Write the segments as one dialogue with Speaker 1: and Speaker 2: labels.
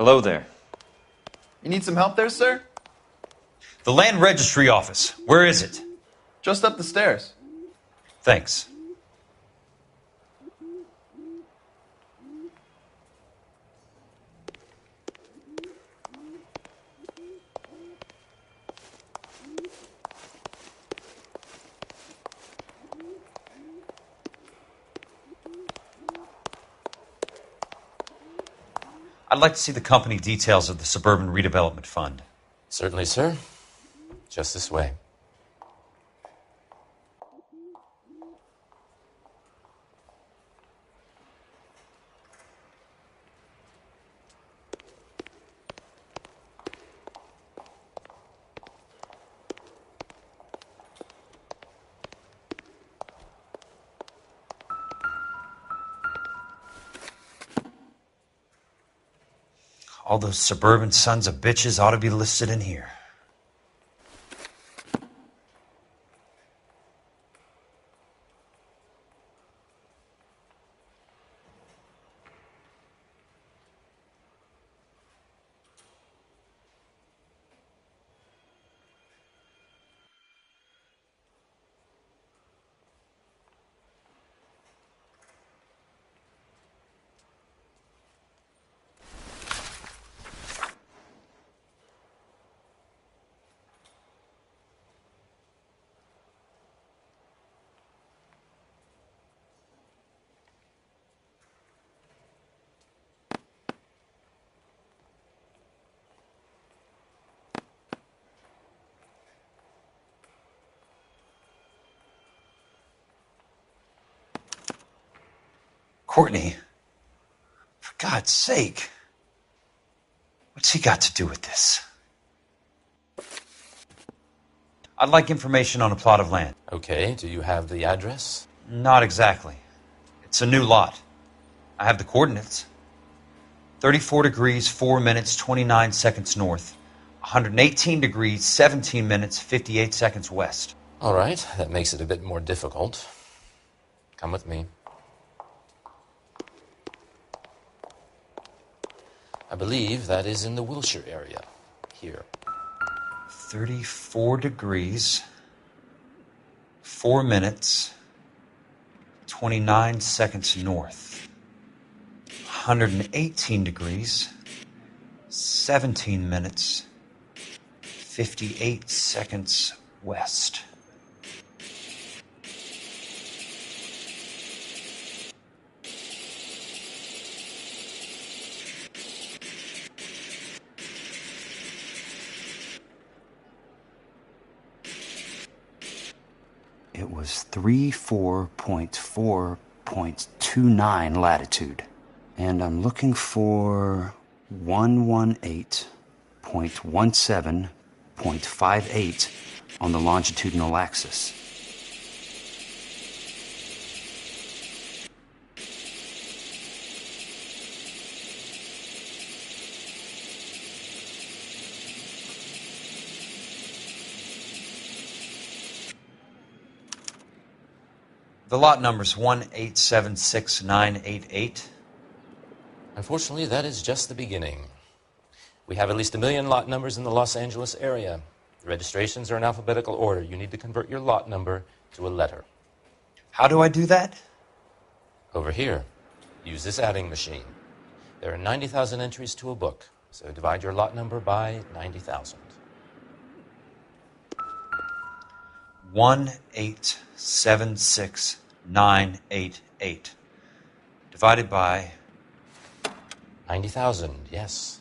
Speaker 1: Hello there.
Speaker 2: You need some help there, sir?
Speaker 1: The Land Registry Office. Where is it?
Speaker 2: Just up the stairs.
Speaker 1: Thanks. I'd like to see the company details of the Suburban Redevelopment Fund.
Speaker 3: Certainly, sir. Just this way.
Speaker 1: All those suburban sons of bitches ought to be listed in here. Courtney, for God's sake, what's he got to do with this? I'd like information on a plot of land.
Speaker 3: Okay, do you have the address?
Speaker 1: Not exactly. It's a new lot. I have the coordinates. 34 degrees, 4 minutes, 29 seconds north. 118 degrees, 17 minutes, 58 seconds west.
Speaker 3: All right, that makes it a bit more difficult. Come with me. I believe that is in the Wilshire area, here.
Speaker 1: 34 degrees, 4 minutes, 29 seconds north. 118 degrees, 17 minutes, 58 seconds west.
Speaker 4: It was 34.4.29 latitude. And I'm looking for 118.17.58 on the longitudinal axis.
Speaker 1: The lot number's 1876988.
Speaker 3: Unfortunately, that is just the beginning. We have at least 1 million lot numbers in the Los Angeles area. The registrations are in alphabetical order. You need to convert your lot number to a letter.
Speaker 1: How do I do that?
Speaker 3: Over here, use this adding machine. There are 90,000 entries to a book, so divide your lot number by 90,000.
Speaker 1: 1876988 divided by
Speaker 3: 90,000, yes.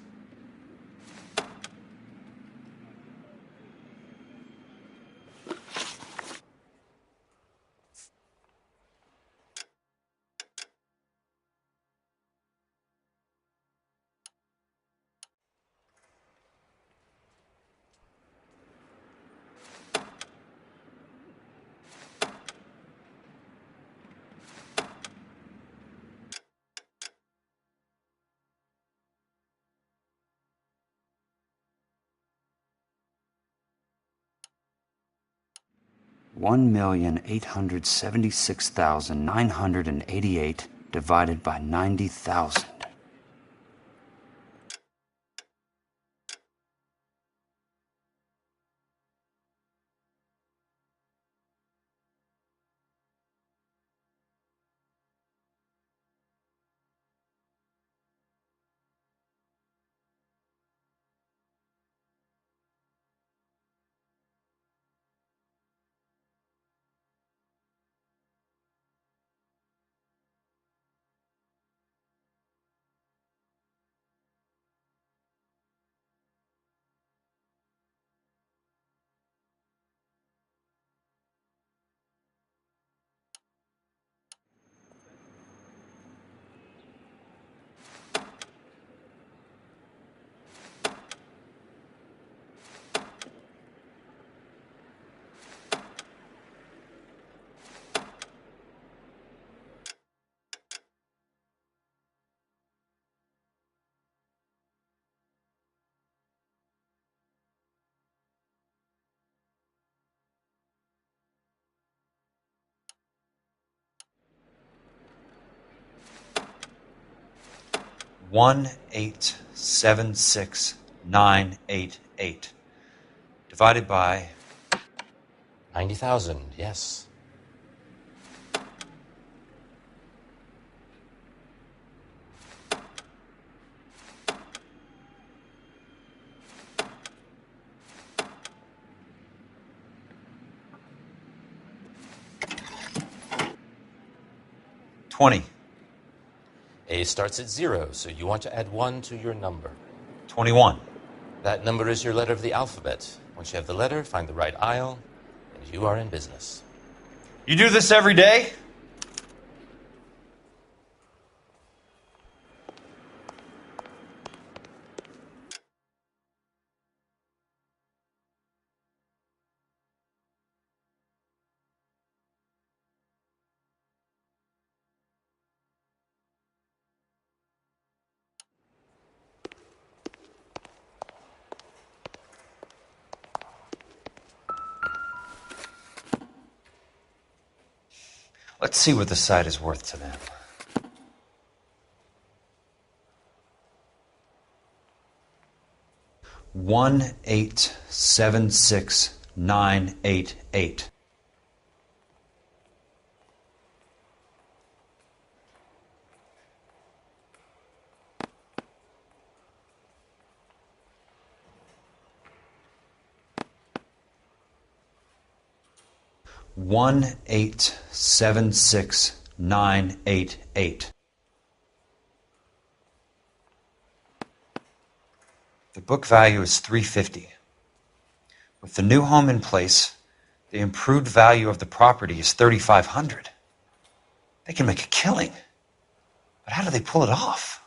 Speaker 4: $1,876,988 divided by 90,000.
Speaker 1: 1,876,988 divided by
Speaker 3: 90,000, yes.
Speaker 1: $20,
Speaker 3: A starts at 0, so you want to add 1 to your number.
Speaker 1: $21,
Speaker 3: That number is your letter of the alphabet. Once you have the letter, find the right aisle, and you are in business.
Speaker 1: You do this every day? Let's see what the site is worth to them. $1,876,988. $1,876,988. The book value is $350. With the new home in place, the improved value of the property is $3,500. They can make a killing. But how do they pull it off?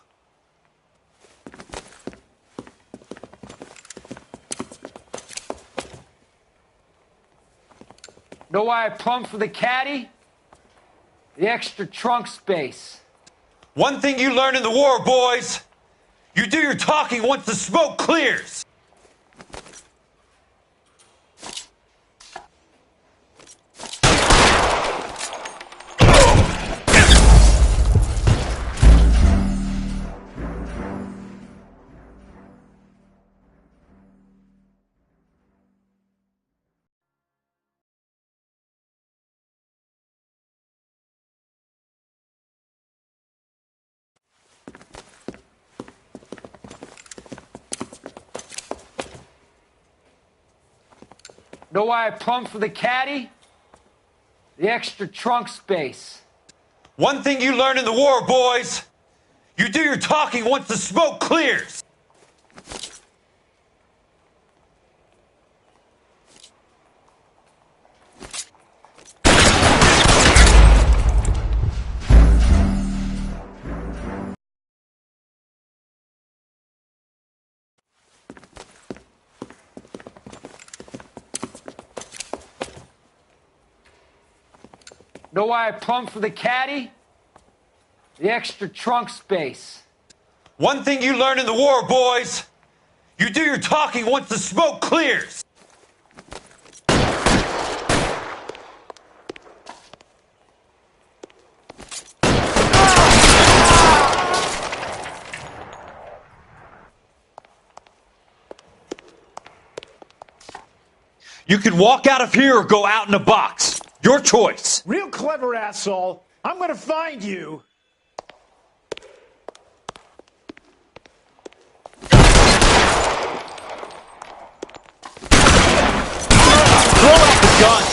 Speaker 5: Know why I plumbed for the caddy? The extra trunk space.
Speaker 1: One thing you learn in the war, boys, you do your talking once the smoke clears.
Speaker 5: Know why I plumbed for the caddy? The extra trunk space.
Speaker 1: One thing you learn in the war, boys, you do your talking once the smoke clears.
Speaker 5: Know why I plumbed for the caddy? The extra trunk space.
Speaker 1: One thing you learn in the war, boys, you do your talking once the smoke clears. You can walk out of here or go out in a box. Your choice.
Speaker 6: Real clever, asshole. I'm gonna find you.
Speaker 1: Throw out the gun.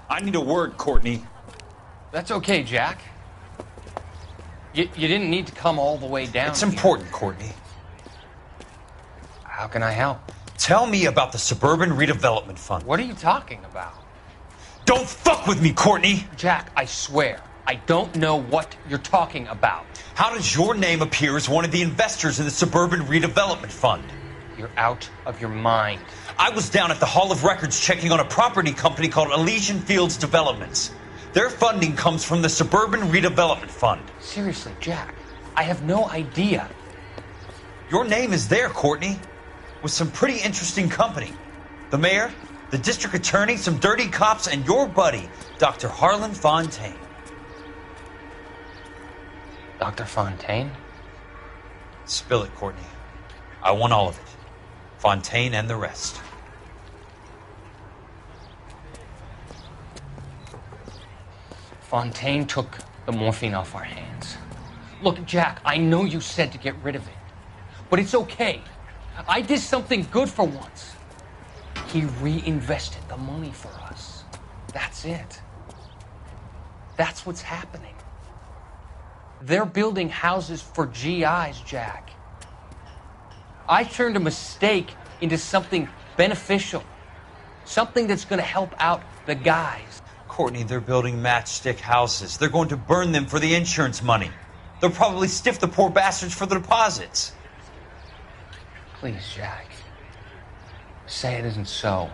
Speaker 1: I need a word, Courtney.
Speaker 7: That's okay, Jack. You didn't need to come all the way down.
Speaker 1: It's
Speaker 7: here.
Speaker 1: important, Courtney.
Speaker 7: How can I help?
Speaker 1: Tell me about the Suburban Redevelopment Fund.
Speaker 7: What are you talking about?
Speaker 1: Don't fuck with me, Courtney!
Speaker 7: Jack, I swear, I don't know what you're talking about.
Speaker 1: How does your name appear as one of the investors in the Suburban Redevelopment Fund?
Speaker 7: You're out of your mind.
Speaker 1: I was down at the Hall of Records checking on a property company called Elysian Fields Developments. Their funding comes from the Suburban Redevelopment Fund.
Speaker 7: Seriously, Jack, I have no idea.
Speaker 1: Your name is there, Courtney, with some pretty interesting company. The mayor, the district attorney, some dirty cops, and your buddy, Dr. Harlan Fontaine.
Speaker 7: Dr. Fontaine?
Speaker 1: Spill it, Courtney. I want all of it. Fontaine and the rest.
Speaker 7: Fontaine took the morphine off our hands. Look, Jack, I know you said to get rid of it, but it's okay. I did something good for once. He reinvested the money for us. That's it. That's what's happening. They're building houses for GIs, Jack. I turned a mistake into something beneficial, something that's going to help out the guys.
Speaker 1: Courtney, they're building matchstick houses. They're going to burn them for the insurance money. They'll probably stiff the poor bastards for the deposits.
Speaker 7: Please, Jack. Say it isn't so.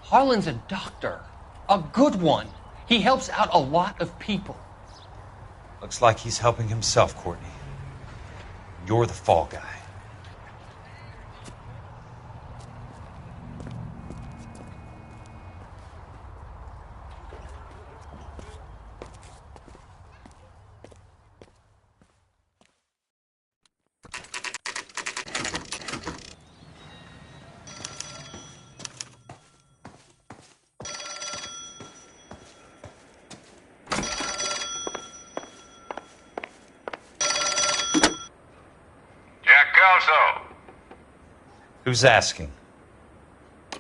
Speaker 7: Harlan's a doctor. A good one. He helps out a lot of people.
Speaker 1: Looks like he's helping himself, Courtney. You're the fall guy. Who's asking?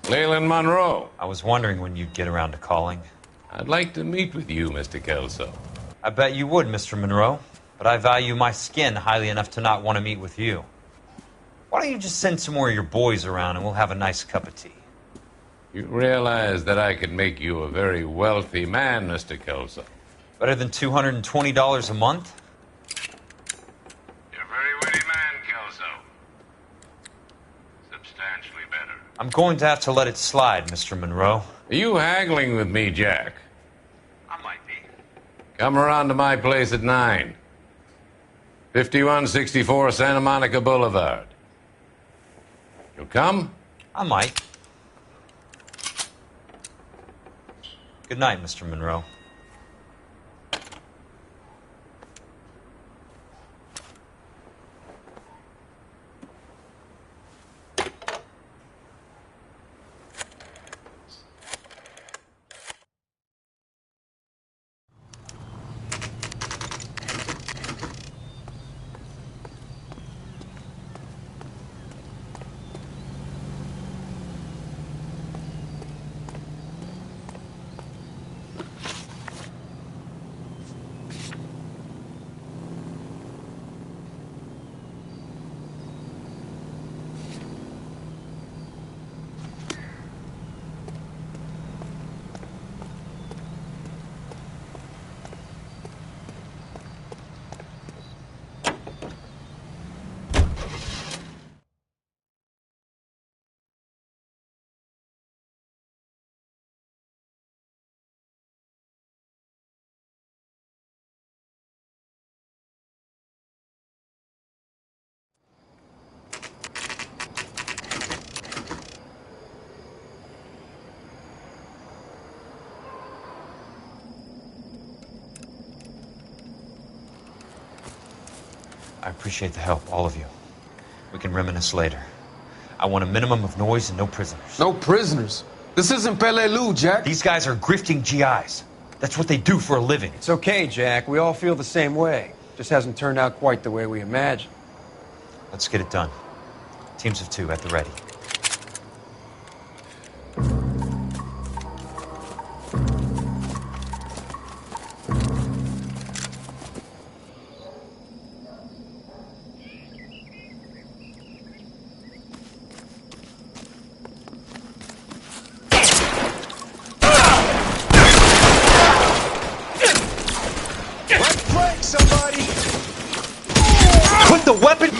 Speaker 8: Leland Monroe.
Speaker 1: I was wondering when you'd get around to calling.
Speaker 8: I'd like to meet with you, Mr. Kelso.
Speaker 1: I bet you would, Mr. Monroe. But I value my skin highly enough to not want to meet with you. Why don't you just send some more of your boys around and we'll have a nice cup of tea?
Speaker 8: You realize that I could make you a very wealthy man, Mr. Kelso.
Speaker 1: Better than $220 a month?
Speaker 8: You're a very witty man, Kelso. Substantially better.
Speaker 1: I'm going to have to let it slide, Mr. Monroe.
Speaker 8: Are you haggling with me, Jack?
Speaker 1: I might be.
Speaker 8: Come around to my place at 9. 5164 Santa Monica Boulevard. You'll come?
Speaker 1: I might. Good night, Mr. Monroe. I appreciate the help, all of you. We can reminisce later. I want a minimum of noise and no prisoners.
Speaker 9: No prisoners? This isn't Peleliu, Jack.
Speaker 1: These guys are grifting GIs. That's what they do for a living.
Speaker 9: It's okay, Jack. We all feel the same way. Just hasn't turned out quite the way we imagined.
Speaker 1: Let's get it done. Teams of 2 at the ready. the weapon?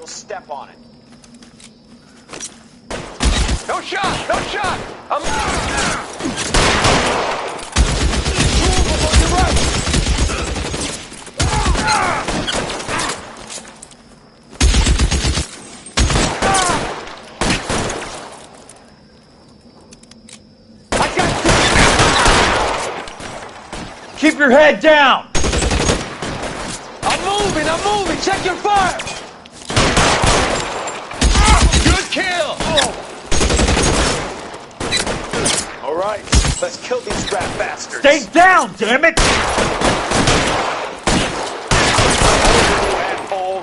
Speaker 6: Step on it.
Speaker 5: No shot! No shot! I'm... Move on your right! I got...
Speaker 1: Keep your head down!
Speaker 5: I'm moving! Check your fire! Kill!
Speaker 6: All right, let's kill these rat bastards.
Speaker 1: Stay down, damn it!
Speaker 6: Asshole.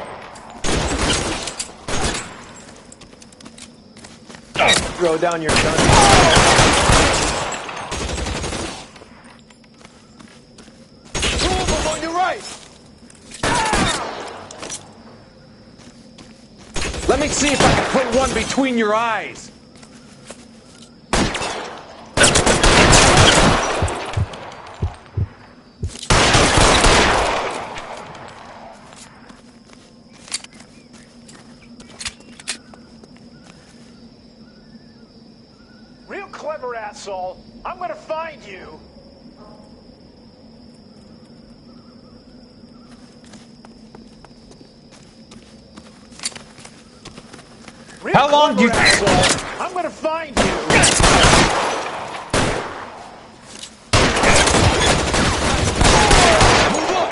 Speaker 6: Throw down your gun.
Speaker 5: Two of them on your right!
Speaker 6: Let me see if I can put one between your eyes. Real clever, asshole. I'm gonna find you.
Speaker 1: How long do you...
Speaker 6: I'm gonna find you.
Speaker 5: Move up!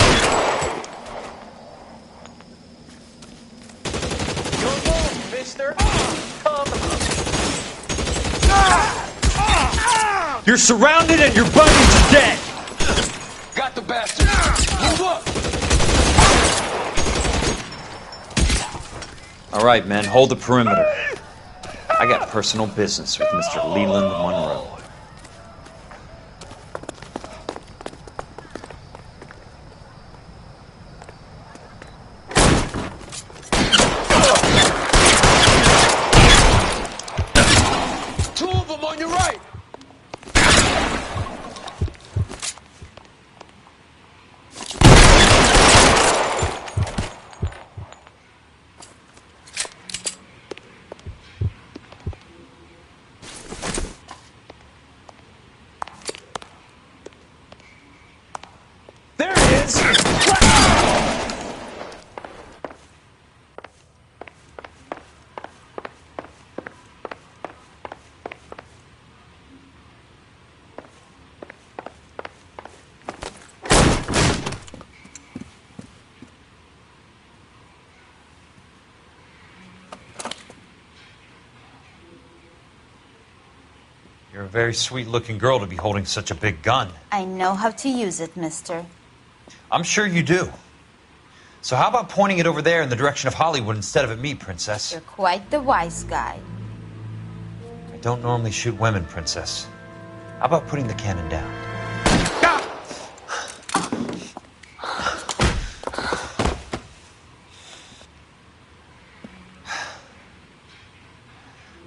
Speaker 5: Your move, mister. Come.
Speaker 1: You're surrounded and your buddies are dead!
Speaker 5: Got the bastard. Move up!
Speaker 1: All right, men, hold the perimeter. I got personal business with Mr. Leland Monroe.
Speaker 5: Two of them on your right!
Speaker 6: There it is.
Speaker 1: You're a very sweet-looking girl to be holding such a big gun.
Speaker 10: I know how to use it, mister.
Speaker 1: I'm sure you do. So how about pointing it over there in the direction of Hollywood instead of at me, Princess?
Speaker 10: You're quite the wise guy.
Speaker 1: I don't normally shoot women, Princess. How about putting the cannon down?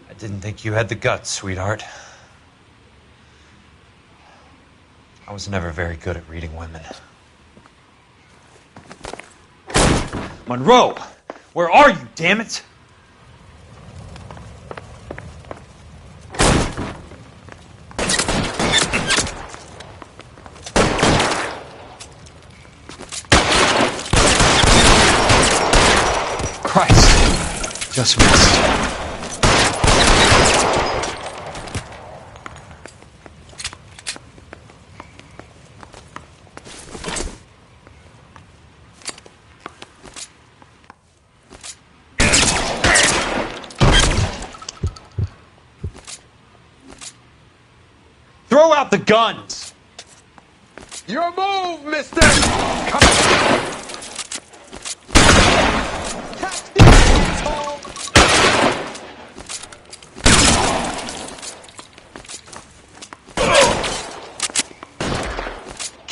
Speaker 1: I didn't think you had the guts, sweetheart. I was never very good at reading women. Monroe! Where are you, damn it? Christ! Just missed. Throw out the guns!
Speaker 5: Your move, mister! Come on!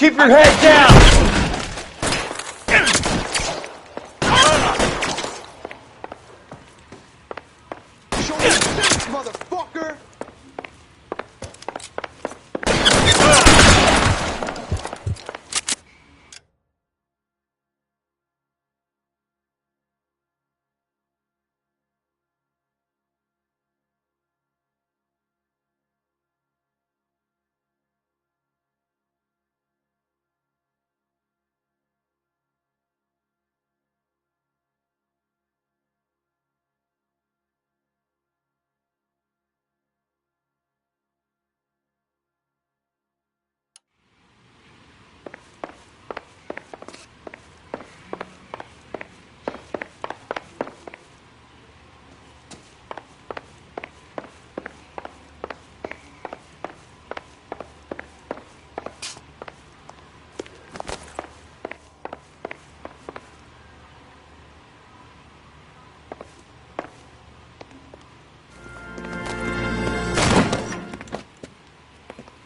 Speaker 5: Keep your head down!
Speaker 6: Motherfucker!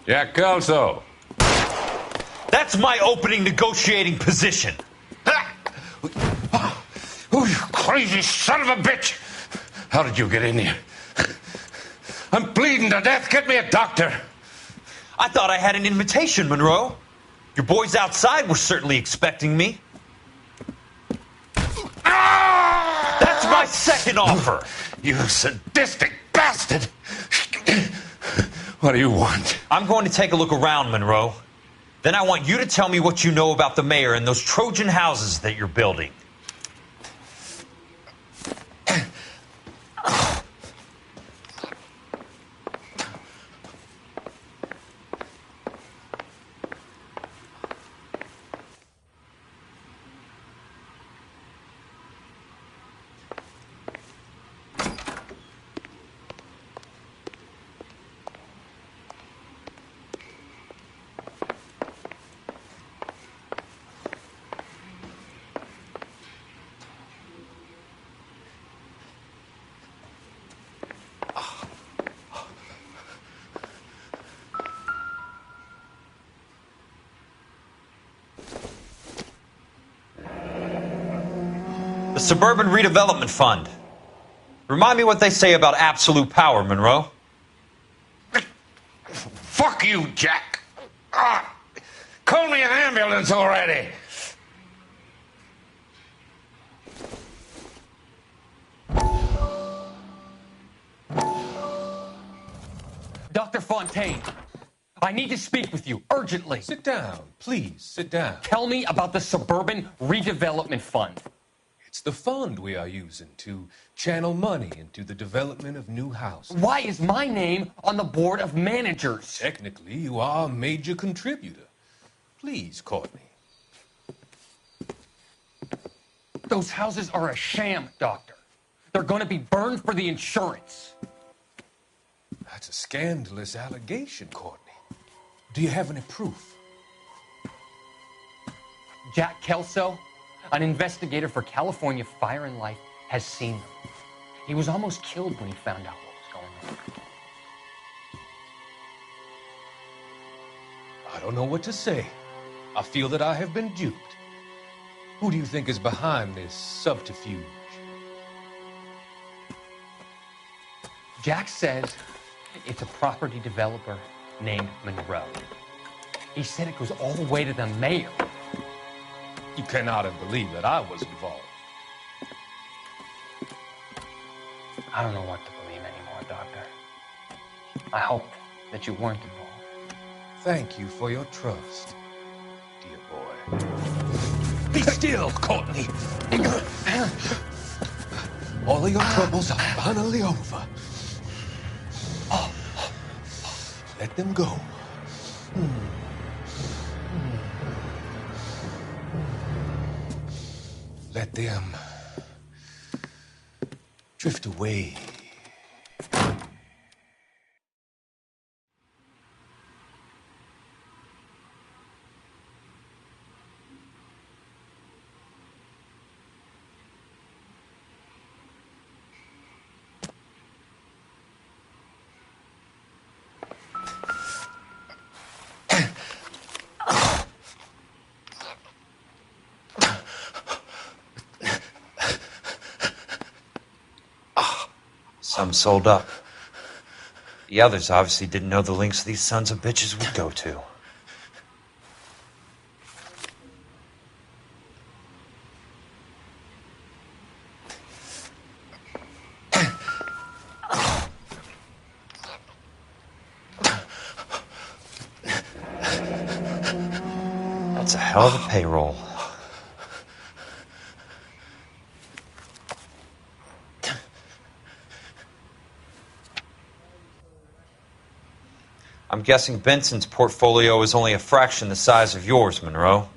Speaker 8: Jack Kelso.
Speaker 1: That's my opening negotiating position.
Speaker 8: Oh, you crazy son of a bitch! How did you get in here? I'm bleeding to death. Get me a doctor.
Speaker 1: I thought I had an invitation, Monroe. Your boys outside were certainly expecting me. That's my second offer.
Speaker 8: You sadistic bastard! What do you want?
Speaker 1: I'm going to take a look around, Monroe. Then I want you to tell me what you know about the mayor and those Trojan houses that you're building. The Suburban Redevelopment Fund. Remind me what they say about absolute power, Monroe.
Speaker 8: Fuck you, Jack. Call me an ambulance already.
Speaker 7: Dr. Fontaine, I need to speak with you urgently.
Speaker 11: Sit down. Please, sit down.
Speaker 7: Tell me about the Suburban Redevelopment Fund.
Speaker 11: It's the fund we are using to channel money into the development of new houses.
Speaker 7: Why is my name on the board of managers?
Speaker 11: Technically, you are a major contributor. Please, Courtney.
Speaker 7: Those houses are a sham, Doctor. They're going to be burned for the insurance.
Speaker 11: That's a scandalous allegation, Courtney. Do you have any proof?
Speaker 7: Jack Kelso, an investigator for California Fire and Life, has seen them. He was almost killed when he found out what was going on.
Speaker 11: I don't know what to say. I feel that I have been duped. Who do you think is behind this subterfuge?
Speaker 7: Jack says it's a property developer named Monroe. He said it goes all the way to the mayor.
Speaker 11: You cannot have believed that I was involved.
Speaker 7: I don't know what to believe anymore, Doctor. I hope that you weren't involved.
Speaker 11: Thank you for your trust, dear boy. Be still, Courtney. All of your troubles are finally over. Let them go. Let them drift away.
Speaker 1: Some sold up. The others obviously didn't know the lengths these sons of bitches would go to. That's a hell of a payroll. I'm guessing Benson's portfolio is only a fraction the size of yours, Monroe.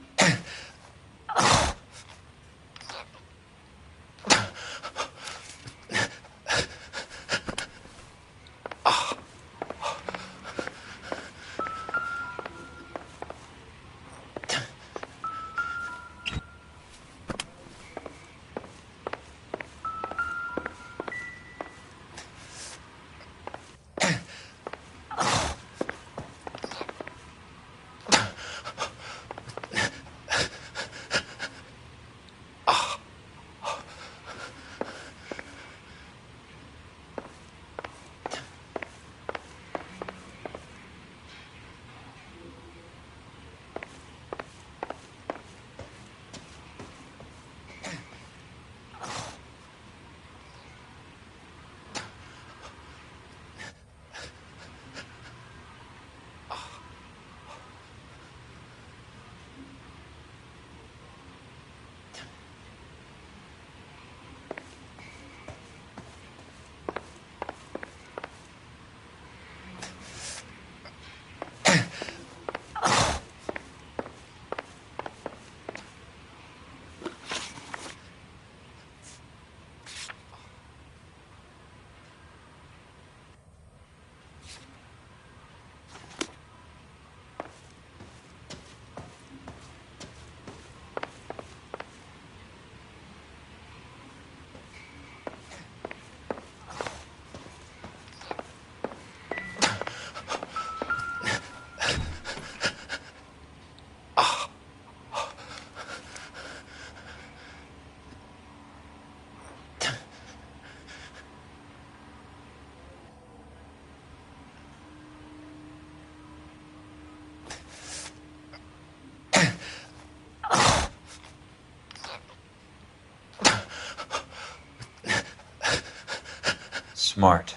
Speaker 1: Smart.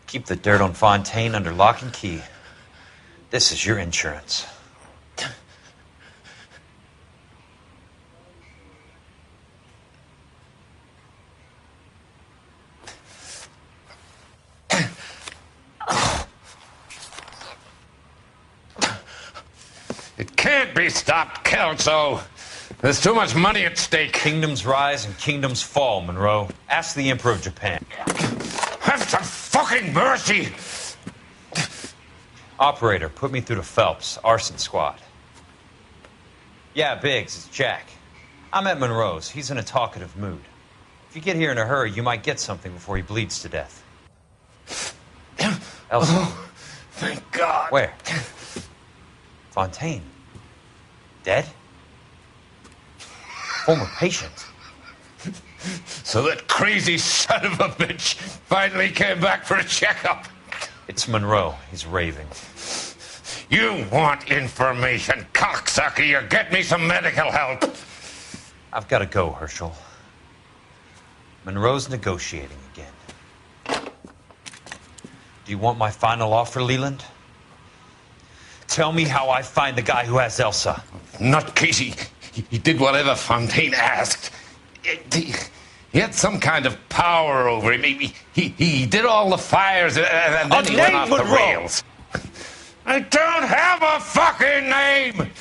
Speaker 1: Keep the dirt on Fontaine under lock and key. This is your insurance.
Speaker 8: It can't be stopped, Kelso. There's too much money at stake.
Speaker 1: Kingdoms rise and kingdoms fall, Monroe. Ask the Emperor of Japan.
Speaker 8: Have some fucking mercy!
Speaker 1: Operator, put me through to Phelps, arson squad. Yeah, Biggs, it's Jack. I'm at Monroe's. He's in a talkative mood. If you get here in a hurry, you might get something before he bleeds to death. Elsa.
Speaker 8: Oh, thank God.
Speaker 1: Where? Fontaine. Dead? Former patient.
Speaker 8: So that crazy son of a bitch finally came back for a checkup.
Speaker 1: It's Monroe. He's raving.
Speaker 8: You want information, cocksucker. You get me some medical help.
Speaker 1: I've got to go, Herschel. Monroe's negotiating again. Do you want my final offer, Leland? Tell me how I find the guy who has Elsa.
Speaker 8: Nutcase, he did whatever Fontaine asked. He had some kind of power over him. He did all the fires and then he went off the rails. I don't have a fucking name!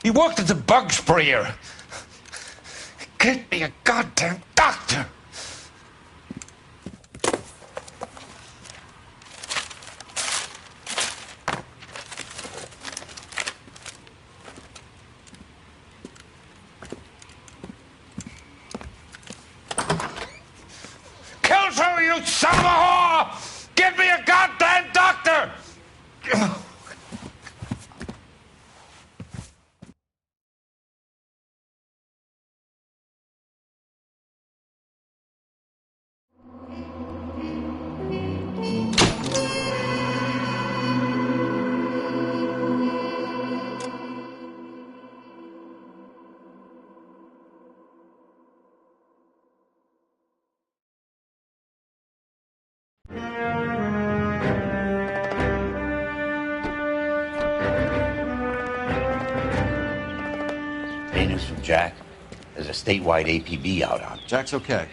Speaker 8: He worked as a bug sprayer. Get me a goddamn doctor! Kelso, you son of a whore! Get me a goddamn doctor!
Speaker 12: Any news from Jack? There's a statewide APB out on.
Speaker 13: Jack's okay.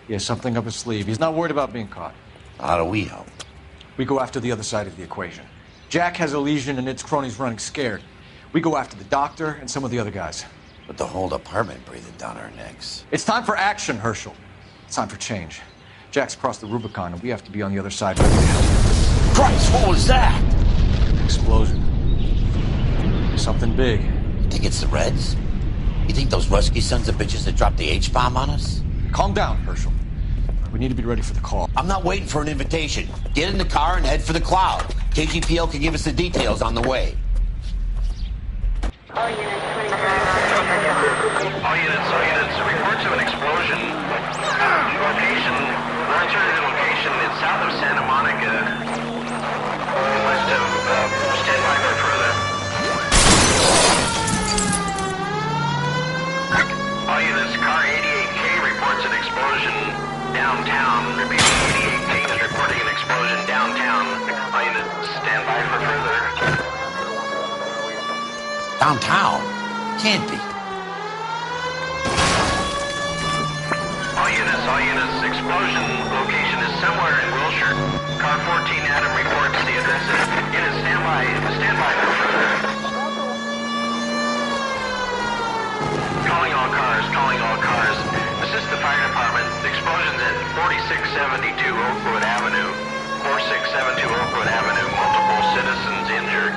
Speaker 13: He has something up his sleeve. He's not worried about being caught.
Speaker 12: How do we help?
Speaker 13: We go after the other side of the equation. Jack has a legion and its cronies running scared. We go after the doctor and some of the other guys.
Speaker 12: But the whole department breathing down our necks.
Speaker 13: It's time for action, Herschel. It's time for change. Jack's crossed the Rubicon, and we have to be on the other side ready to help.
Speaker 12: Christ, what was that?
Speaker 13: Explosion. Something big.
Speaker 12: You think it's the Reds? You think those Rusky sons of bitches that dropped the H-bomb on us?
Speaker 13: Calm down, Herschel. We need to be ready for the call.
Speaker 12: I'm not waiting for an invitation. Get in the car and head for the cloud. KGPL can give us the details on the way.
Speaker 14: All units, reports of an explosion. Location, alternative location is south of Santa Monica. West of, stand by for further. All units, car 88K reports an explosion downtown. Repeating, 88K is reporting an explosion downtown. All units, stand by for further.
Speaker 12: Downtown? Can't be.
Speaker 14: All units, explosion location is somewhere in Wilshire. Car 14 Adam reports the address. Units, stand by for further. Calling all cars. Assist the fire department. The explosion's at 4672 Oakwood Avenue. 4672 Oakwood Avenue. Multiple citizens injured.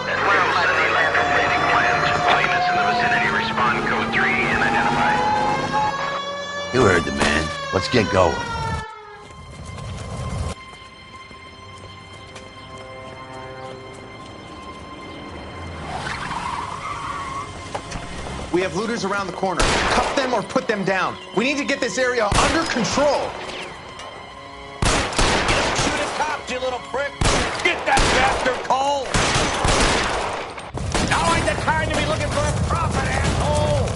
Speaker 14: At Wilson Electroplating Plant. All units in the vicinity respond code 3 and identify.
Speaker 12: You heard the man. Let's get going.
Speaker 2: We have looters around the corner. Cuff them or put them down. We need to get this area under control.
Speaker 12: Shoot a cop, you little prick! Get that bastard cold! Now ain't the time to be looking for a profit, asshole!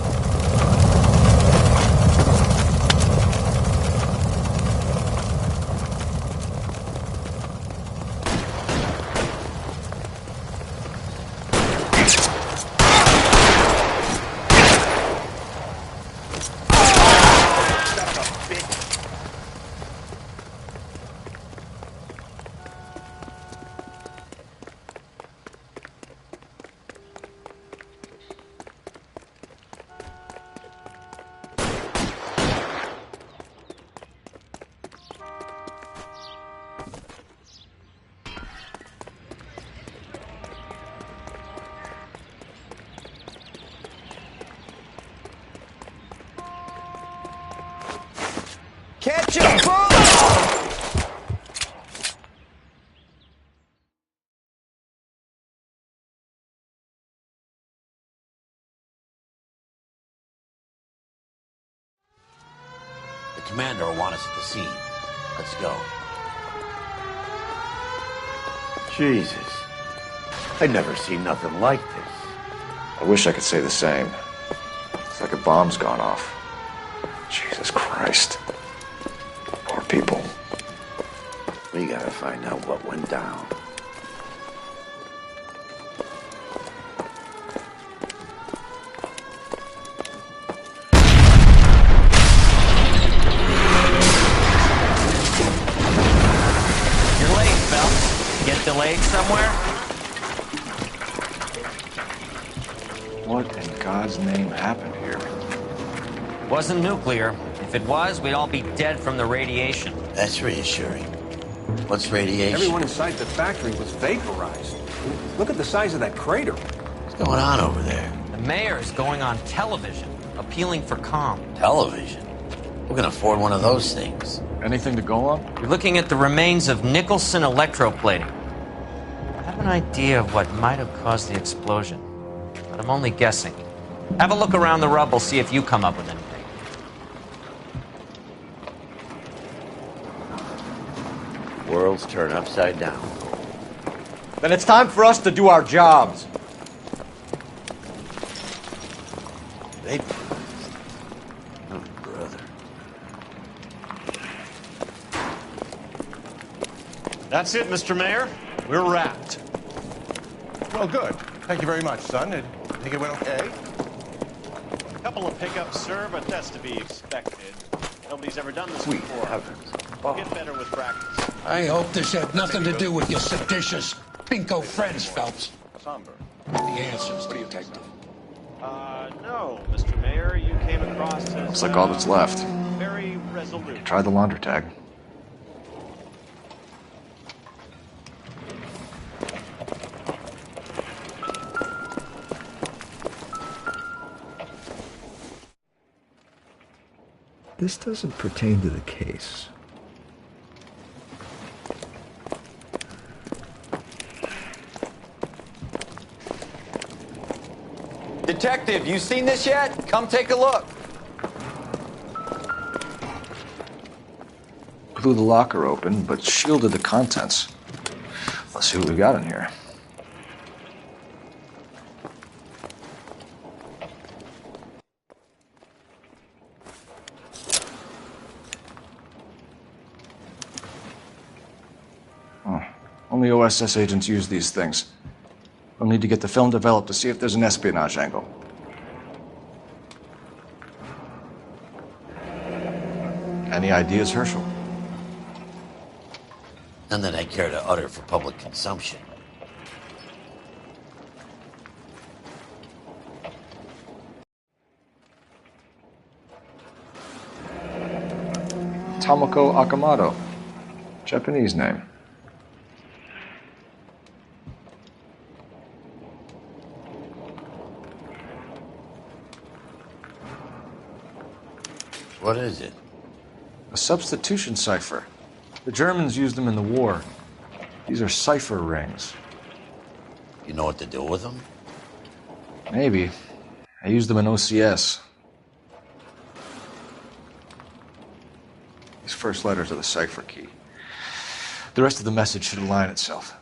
Speaker 2: Catch him!
Speaker 12: The commander will want us at the scene. Let's go. Jesus. I'd never seen nothing like this.
Speaker 15: I wish I could say the same. It's like a bomb's gone off. Jesus Christ. Poor people.
Speaker 12: We gotta find out what went down.
Speaker 16: You're late, Phelps. Get delayed somewhere?
Speaker 15: What in God's name happened here?
Speaker 16: Wasn't nuclear. If it was, we'd all be dead from the radiation.
Speaker 12: That's reassuring. What's radiation?
Speaker 9: Everyone inside the factory was vaporized. Look at the size of that crater.
Speaker 12: What's going on over there?
Speaker 16: The mayor's going on television, appealing for calm.
Speaker 12: Television? Who can afford one of those things?
Speaker 13: Anything to go on?
Speaker 16: You're looking at the remains of Nicholson electroplating. I have an idea of what might have caused the explosion, but I'm only guessing. Have a look around the rubble, see if you come up with anything.
Speaker 12: Worlds turn upside down.
Speaker 9: Then it's time for us to do our jobs.
Speaker 12: Vaporized. Oh, brother.
Speaker 17: That's it, Mr. Mayor. We're wrapped. Well, good. Thank you very much, son. I think it went okay. Couple of pickups, sir, but that's to be expected. Nobody's ever done this
Speaker 11: Sweet
Speaker 17: before.
Speaker 11: heavens.
Speaker 17: Get better with practice.
Speaker 11: I hope this had nothing to do with your seditious pinko friends, Phelps.
Speaker 17: Somber.
Speaker 11: The answers, detective.
Speaker 17: No, Mr. Mayor, you came across as...
Speaker 15: Looks like all that's left.
Speaker 17: Very resolute.
Speaker 15: Try the launder tag.
Speaker 18: This doesn't pertain to the case.
Speaker 19: Detective, you seen this yet? Come take a look.
Speaker 15: Blew the locker open, but shielded the contents. Let's see what we got in here. Only OSS agents use these things. We'll need to get the film developed to see if there's an espionage angle. Any ideas, Herschel?
Speaker 12: None that I care to utter for public consumption.
Speaker 15: Tomoko Akamoto. Japanese name.
Speaker 12: What is it?
Speaker 15: A substitution cipher. The Germans used them in the war. These are cipher rings.
Speaker 12: You know what to do with them?
Speaker 15: Maybe. I used them in OCS. These first letters are the cipher key. The rest of the message should align itself.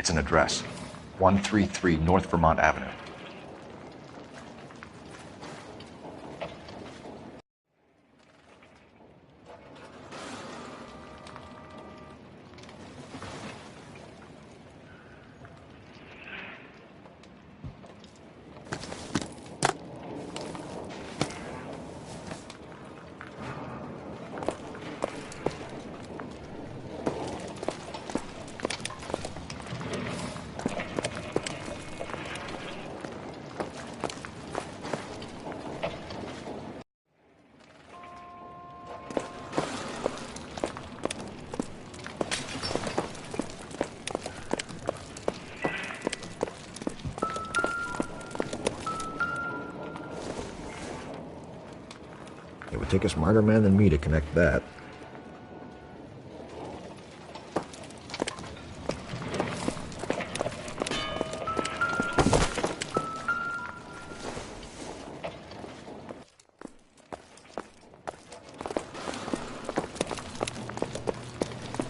Speaker 13: It's an address. 133 North Vermont Avenue.
Speaker 18: It would take a smarter man than me to connect that.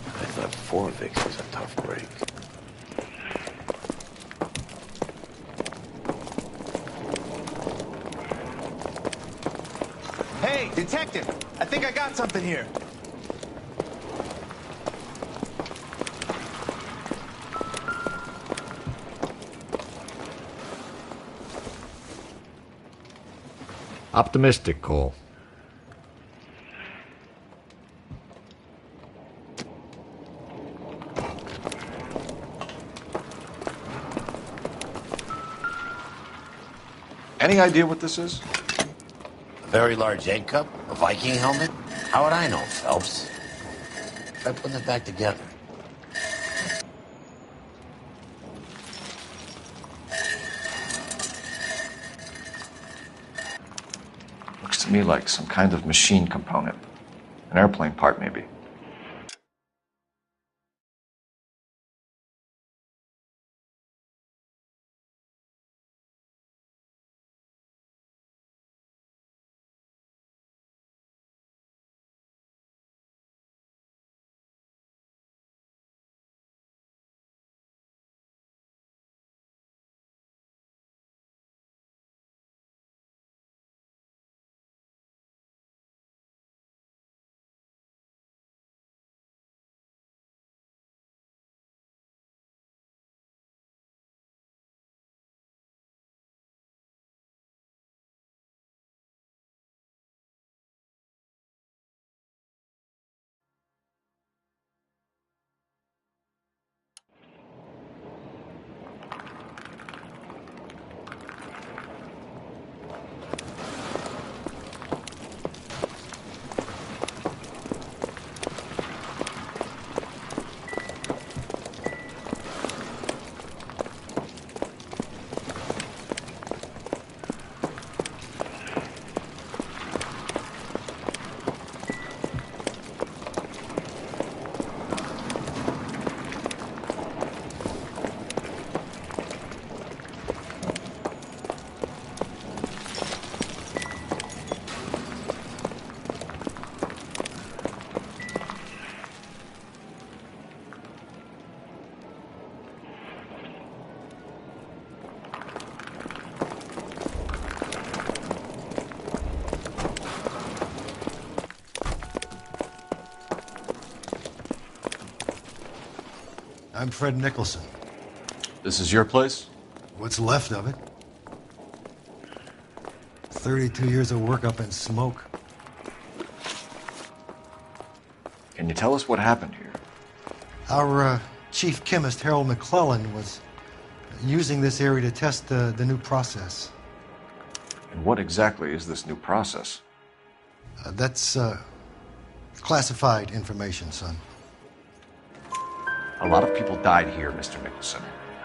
Speaker 6: I thought 4 Vicks was a tough break.
Speaker 2: Hey, detective! I think I got something here.
Speaker 18: Optimistic, Cole.
Speaker 13: Any idea what this is?
Speaker 12: A very large egg cup? A Viking helmet? How would I know, Phelps? Try putting it back together.
Speaker 13: Looks to me like some kind of machine component. An airplane part, maybe.
Speaker 11: I'm Fred Nicholson.
Speaker 13: This is your place?
Speaker 11: What's left of it. 32 years of work up in smoke.
Speaker 13: Can you tell us what happened here?
Speaker 11: Our chief chemist, Harold McClellan, was using this area to test the new process.
Speaker 13: And what exactly is this new process?
Speaker 11: That's classified information, son.
Speaker 13: A lot of people died here, Mr. Nicholson.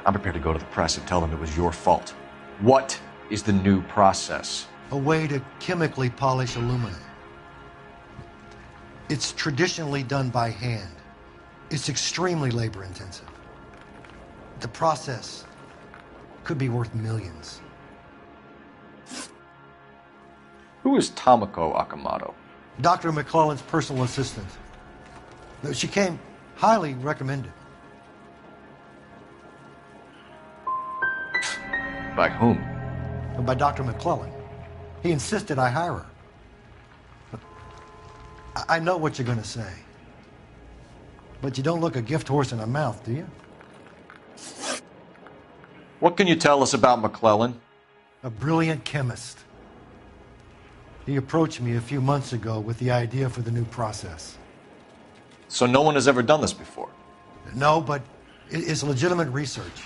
Speaker 13: I'm prepared to go to the press and tell them it was your fault. What is the new process?
Speaker 11: A way to chemically polish aluminum. It's traditionally done by hand. It's extremely labor intensive. The process could be worth millions.
Speaker 13: Who is Tomoko Akamoto?
Speaker 11: Dr. McClellan's personal assistant. She came highly recommended.
Speaker 13: By whom?
Speaker 11: By Dr. McClellan. He insisted I hire her. I know what you're going to say. But you don't look a gift horse in the mouth, do you?
Speaker 13: What can you tell us about McClellan?
Speaker 11: A brilliant chemist. He approached me a few months ago with the idea for the new process.
Speaker 13: So no one has ever done this before?
Speaker 11: No, but it's legitimate research.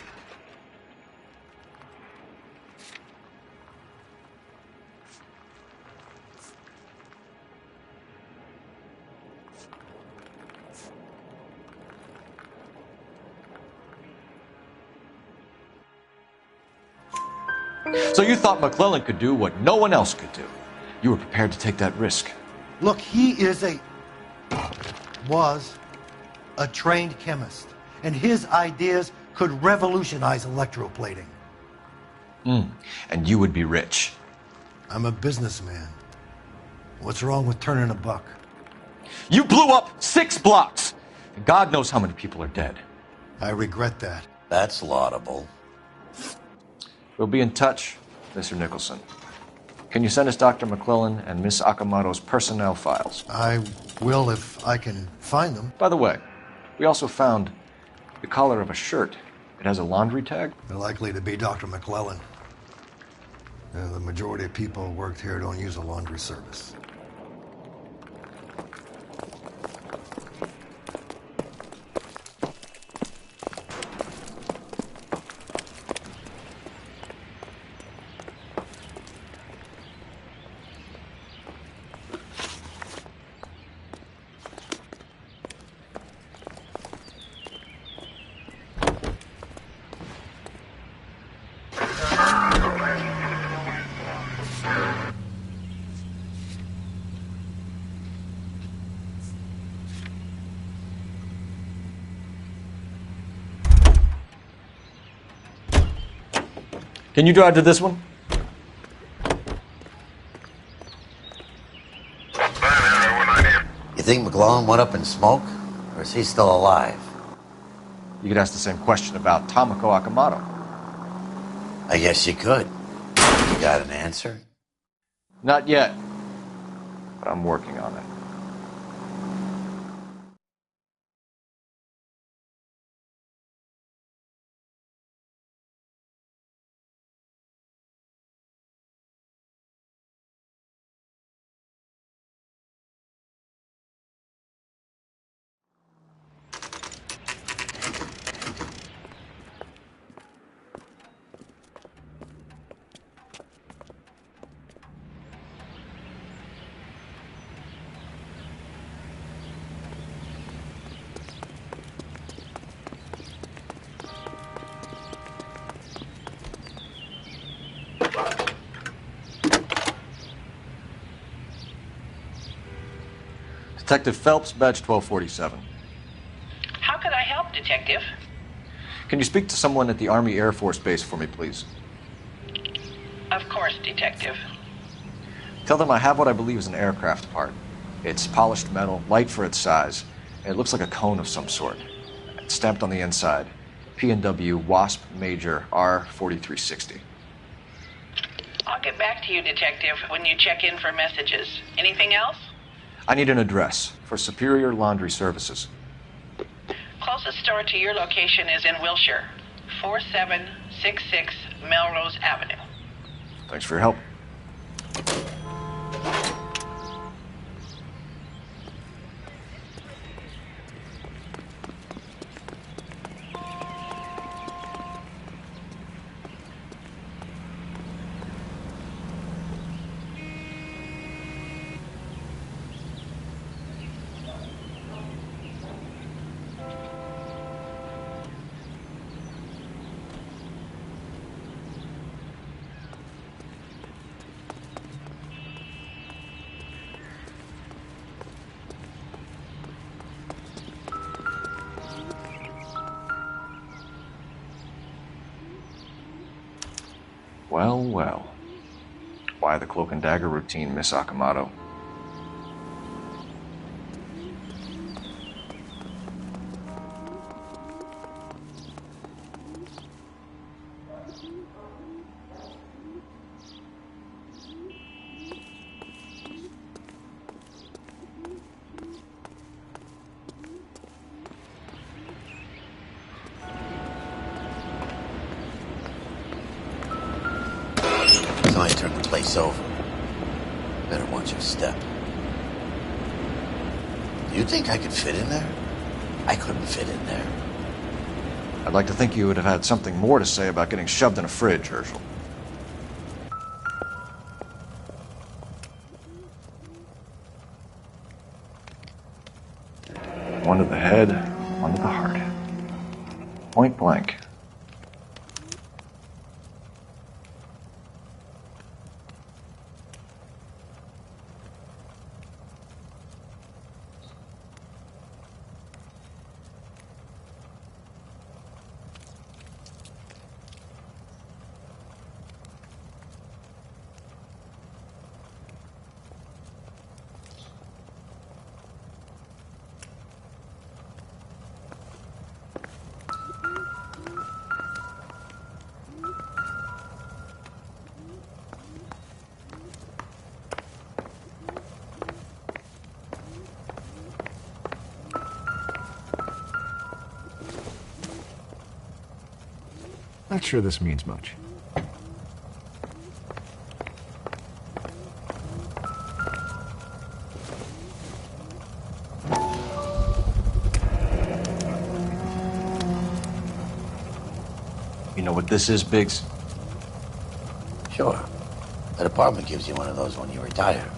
Speaker 13: So you thought McClellan could do what no one else could do. You were prepared to take that risk.
Speaker 11: Look, he was a trained chemist, and his ideas could revolutionize electroplating.
Speaker 13: And you would be rich.
Speaker 11: I'm a businessman. What's wrong with turning a buck?
Speaker 13: You blew up 6 blocks! And God knows how many people are dead.
Speaker 11: I regret that.
Speaker 12: That's laudable.
Speaker 13: We'll be in touch, Mr. Nicholson. Can you send us Dr. McClellan and Miss Akamoto's personnel files?
Speaker 11: I will if I can find them.
Speaker 13: By the way, we also found the collar of a shirt. It has a laundry tag.
Speaker 11: They're likely to be Dr. McClellan. The majority of people who worked here don't use a laundry service.
Speaker 13: Can you drive to this one?
Speaker 12: You think McClellan went up in smoke? Or is he still alive?
Speaker 13: You could ask the same question about Tomoko Akamoto.
Speaker 12: I guess you could. You got an answer?
Speaker 13: Not yet. But I'm working on it. Detective Phelps, badge 1247.
Speaker 20: How could I help, Detective?
Speaker 13: Can you speak to someone at the Army Air Force Base for me, please?
Speaker 20: Of course, Detective.
Speaker 13: Tell them I have what I believe is an aircraft part. It's polished metal, light for its size, and it looks like a cone of some sort. It's stamped on the inside. P&W Wasp Major R4360.
Speaker 20: I'll get back to you, Detective, when you check in for messages. Anything else?
Speaker 13: I need an address for Superior Laundry Services.
Speaker 20: Closest store to your location is in Wilshire, 4766 Melrose Avenue.
Speaker 13: Thanks for your help. Well, well. Why the cloak and dagger routine, Miss Akamoto?
Speaker 12: place over. Better watch your step. Do you think I could fit in there? I couldn't fit in there.
Speaker 13: I'd like to think you would have had something more to say about getting shoved in a fridge, Herschel. One to the head, one to the heart. Point blank.
Speaker 18: Not sure this means much.
Speaker 13: You know what this is, Biggs?
Speaker 12: Sure. That apartment gives you one of those when you retire.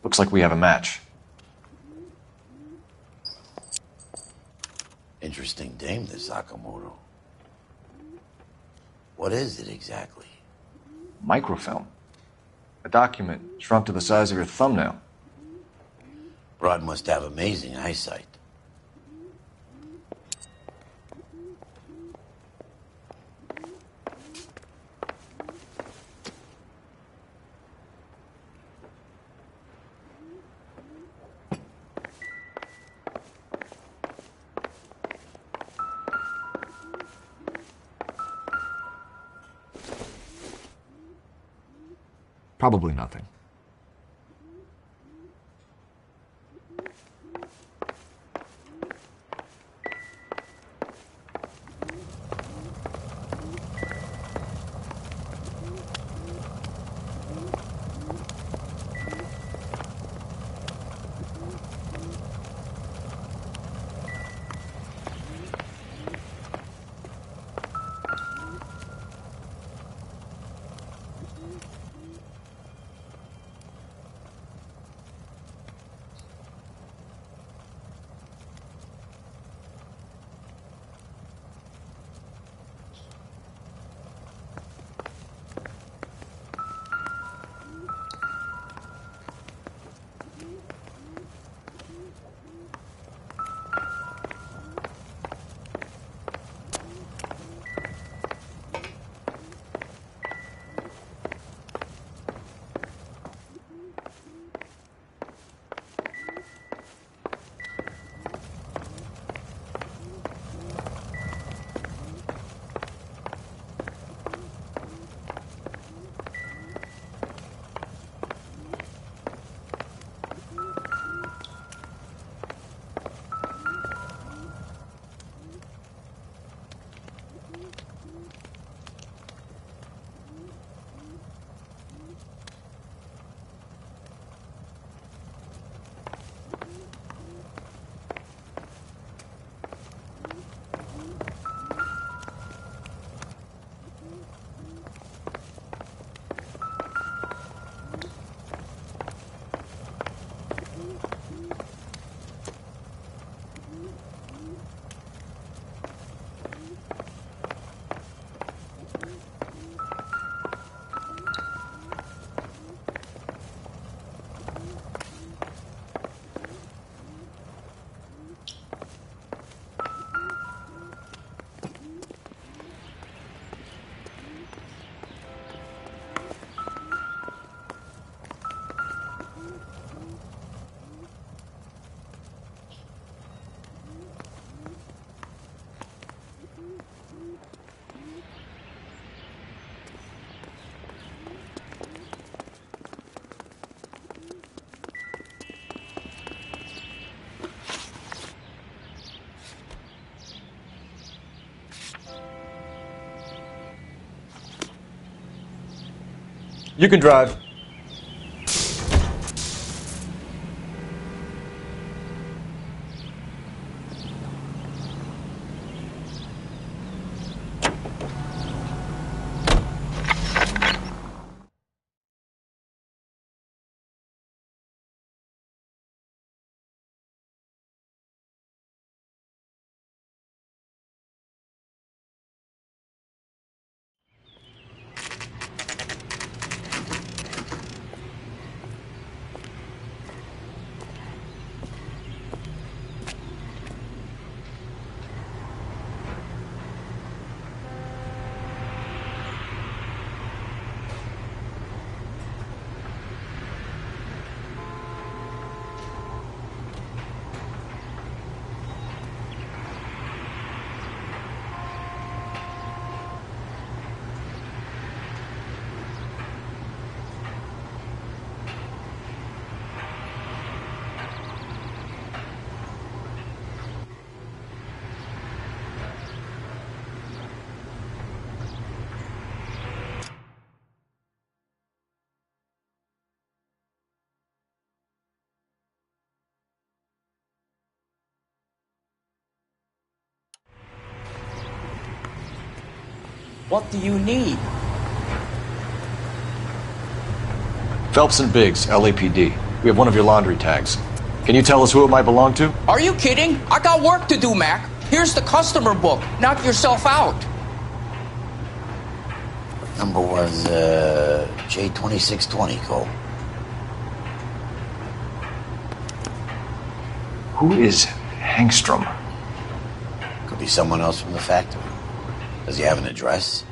Speaker 13: Looks like we have a match.
Speaker 12: Interesting dame, this Sakamoto. What is it exactly?
Speaker 13: Microfilm. A document shrunk to the size of your thumbnail.
Speaker 12: Broad must have amazing eyesight.
Speaker 18: Probably nothing.
Speaker 13: You can drive.
Speaker 21: What do you need?
Speaker 13: Phelps and Biggs, LAPD. We have one of your laundry tags. Can you tell us who it might belong to?
Speaker 21: Are you kidding? I got work to do, Mac. Here's the customer book. Knock yourself out.
Speaker 12: Number was J2620, Cole.
Speaker 13: Who is Hangstrom?
Speaker 12: Could be someone else from the factory. Does he have an address?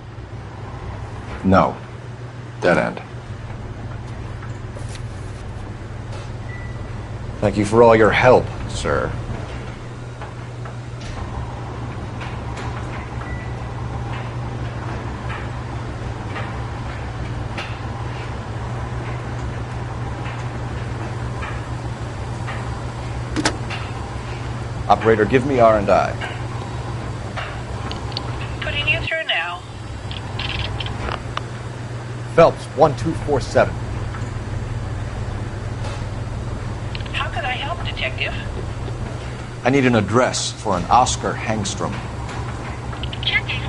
Speaker 13: No. Dead end. Thank you for all your help, sir. Operator, give me R&I.
Speaker 20: Putting you through now.
Speaker 13: Phelps, 1247.
Speaker 20: How could I help, Detective?
Speaker 13: I need an address for an Oscar Hangstrom.
Speaker 20: Checking.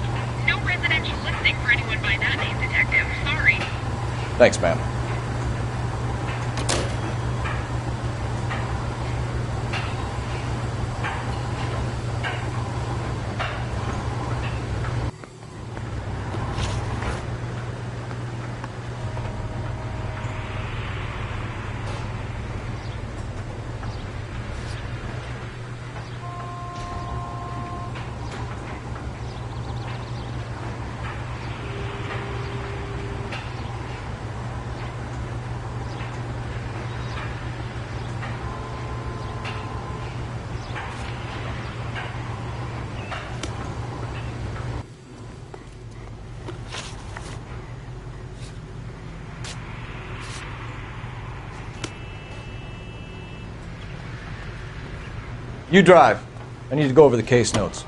Speaker 20: No residential listing for anyone by that name, Detective. Sorry.
Speaker 13: Thanks, ma'am. You drive. I need to go over the case notes.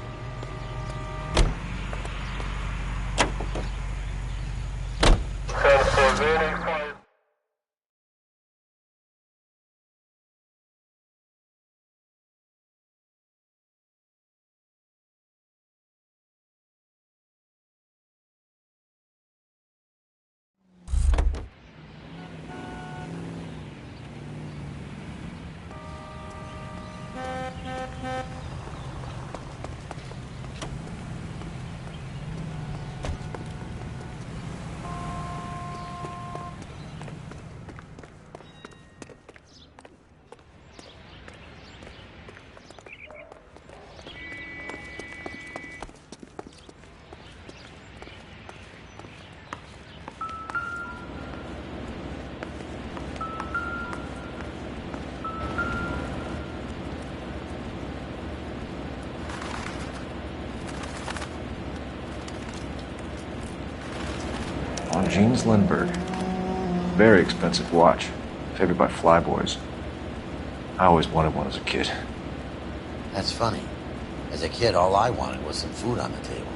Speaker 13: On James Lindbergh. Very expensive watch. Favored by flyboys. I always wanted one as a kid.
Speaker 12: That's funny. As a kid, all I wanted was some food on the table.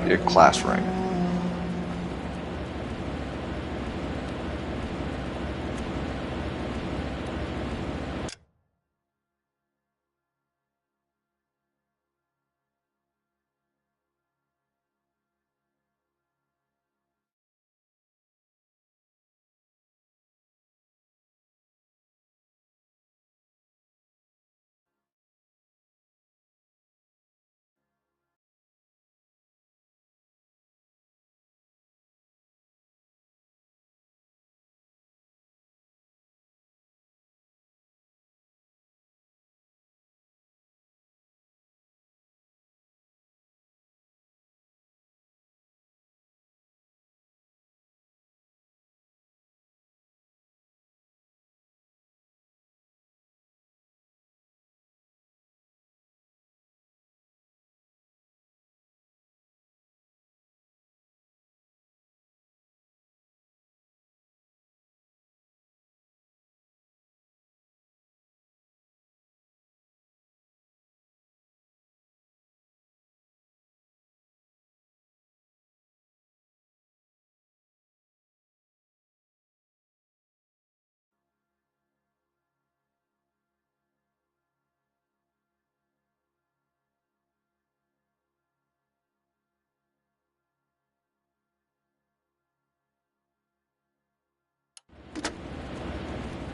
Speaker 13: Your class ring.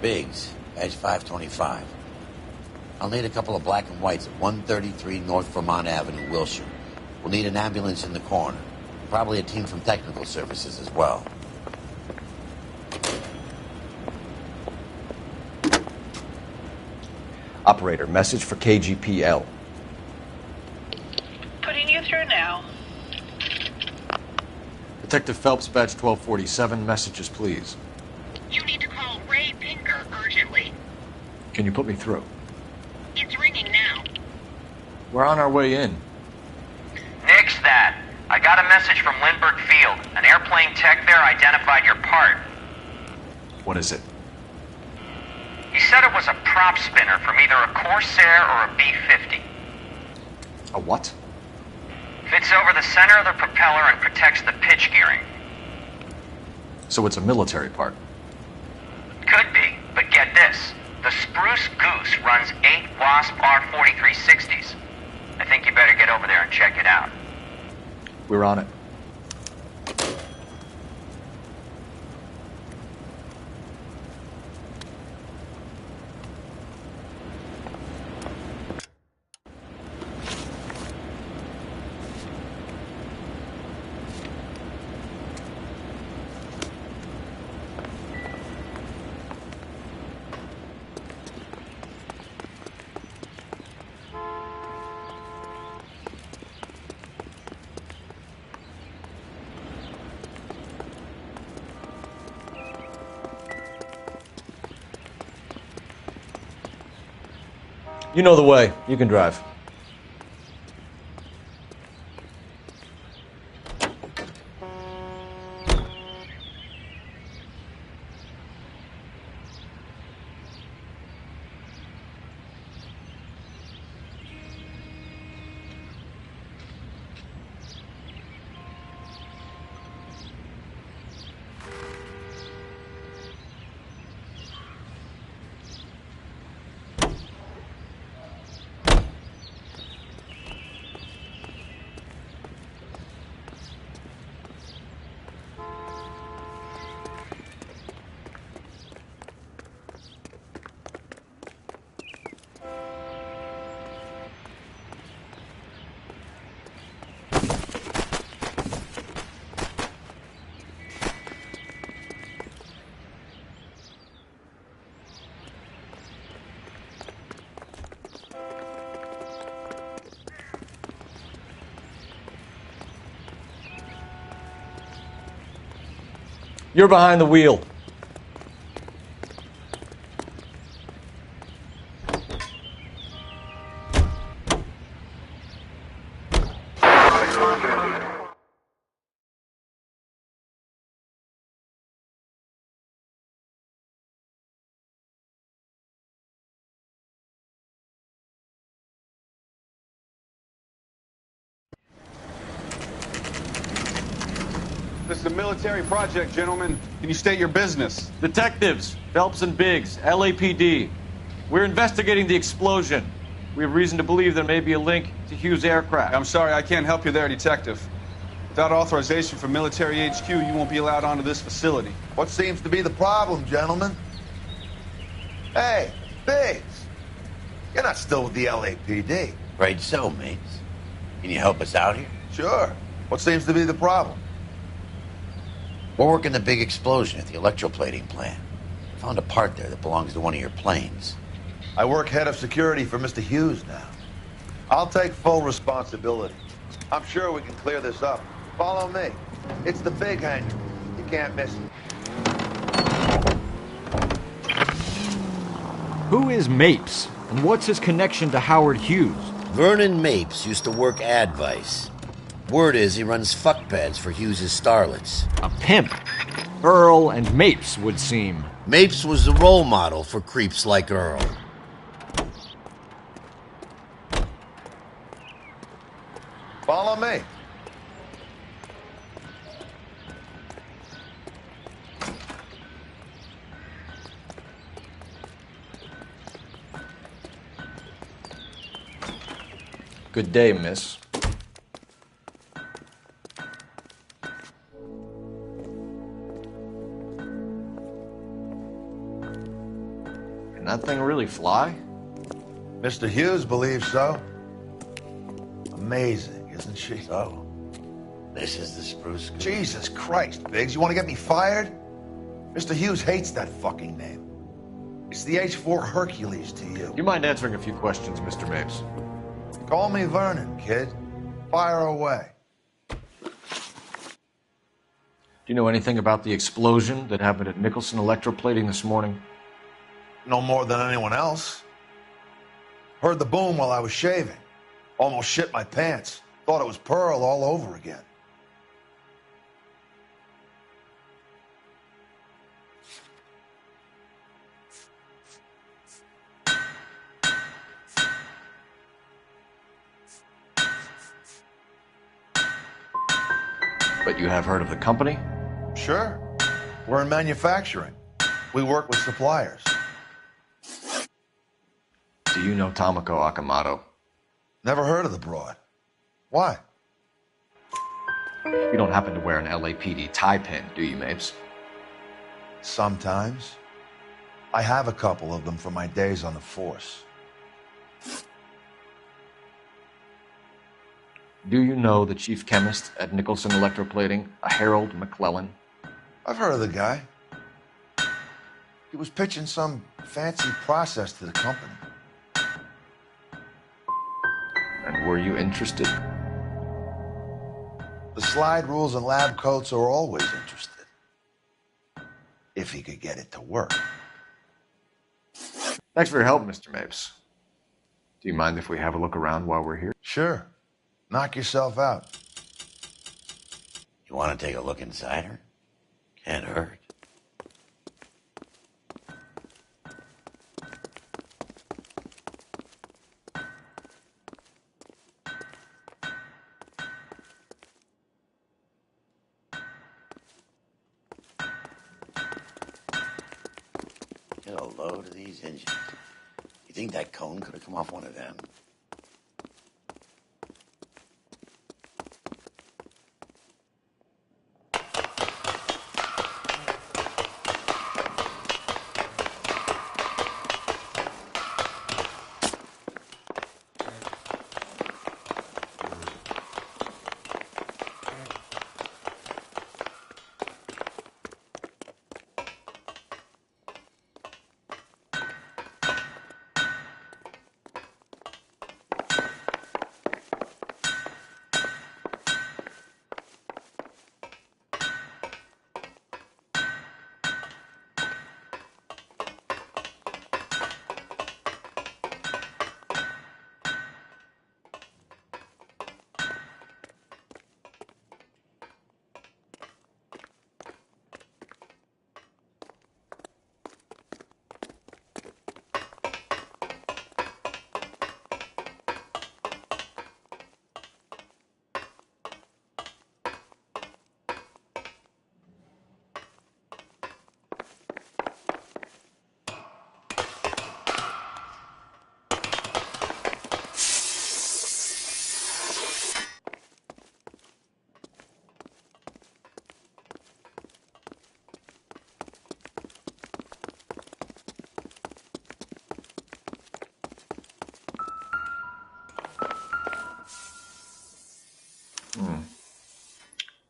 Speaker 12: Biggs, edge 525. I'll need a couple of black and whites at 133 North Vermont Avenue, Wilshire. We'll need an ambulance in the corner. Probably a team from technical services as well.
Speaker 13: Operator, message for KGPL.
Speaker 20: Putting you through now.
Speaker 13: Detective Phelps, badge 1247, messages please.
Speaker 4: You need to call Ray Pinker urgently.
Speaker 13: Can you put me through?
Speaker 4: It's ringing now.
Speaker 13: We're on our way in.
Speaker 16: Nix that. I got a message from Lindbergh Field. An airplane tech there identified your part.
Speaker 13: What is it?
Speaker 16: He said it was a prop spinner from either a Corsair or a B-50.
Speaker 13: A what?
Speaker 16: Fits over the center of the propeller and protects the pitch gearing.
Speaker 13: So it's a military part.
Speaker 16: Could be, but get this. The Spruce Goose runs 8 Wasp R-4360s. I think you better get over there and check it out.
Speaker 13: We're on it. You know the way. You can drive. You're behind the wheel.
Speaker 3: This is a military project, gentlemen. Can you state your business?
Speaker 22: Detectives, Phelps and Biggs, LAPD. We're investigating the explosion. We have reason to believe there may be a link to Hughes' aircraft.
Speaker 3: I'm sorry, I can't help you there, Detective. Without authorization from military HQ, you won't be allowed onto this facility.
Speaker 23: What seems to be the problem, gentlemen? Hey, Biggs. You're not still with the LAPD.
Speaker 12: Right so, mates. Can you help us out here?
Speaker 23: Sure. What seems to be the problem?
Speaker 12: We're working the big explosion at the electroplating plant. Found a part there that belongs to one of your planes.
Speaker 23: I work head of security for Mr. Hughes now. I'll take full responsibility. I'm sure we can clear this up. Follow me. It's the big hangar. You can't miss it.
Speaker 13: Who is Mapes, and what's his connection to Howard Hughes?
Speaker 12: Vernon Mapes used to work Advice. Word is he runs fuck pads for Hughes' starlets.
Speaker 13: A pimp. Earl and Mapes would seem.
Speaker 12: Mapes was the role model for creeps like Earl.
Speaker 23: Follow me.
Speaker 13: Good day, miss. Can that thing really fly?
Speaker 23: Mr. Hughes believes so. Amazing, isn't she?
Speaker 12: So, this is the spruce goose.
Speaker 23: Jesus Christ, Biggs, you want to get me fired? Mr. Hughes hates that fucking name. It's the H-4 Hercules to you.
Speaker 13: Do you mind answering a few questions, Mr. Mapes?
Speaker 23: Call me Vernon, kid. Fire away.
Speaker 13: Do you know anything about the explosion that happened at Nicholson Electroplating this morning?
Speaker 23: No more than anyone else. Heard the boom while I was shaving. Almost shit my pants. Thought it was Pearl all over again.
Speaker 13: But you have heard of the company?
Speaker 23: Sure. We're in manufacturing. We work with suppliers.
Speaker 13: Do you know Tomoko Akamoto?
Speaker 23: Never heard of the broad. Why?
Speaker 13: You don't happen to wear an LAPD tie pin, do you, Mapes?
Speaker 23: Sometimes. I have a couple of them from my days on the force.
Speaker 13: Do you know the chief chemist at Nicholson Electroplating, a Harold McClellan?
Speaker 23: I've heard of the guy. He was pitching some fancy process to the company.
Speaker 13: And were you interested?
Speaker 23: The slide rules and lab coats are always interested. If he could get it to work.
Speaker 13: Thanks for your help, Mr. Mapes. Do you mind if we have a look around while we're here?
Speaker 23: Sure. Knock yourself out.
Speaker 12: You want to take a look inside her? Can't hurt. Get a load of these engines. You think that cone could have come off one of them?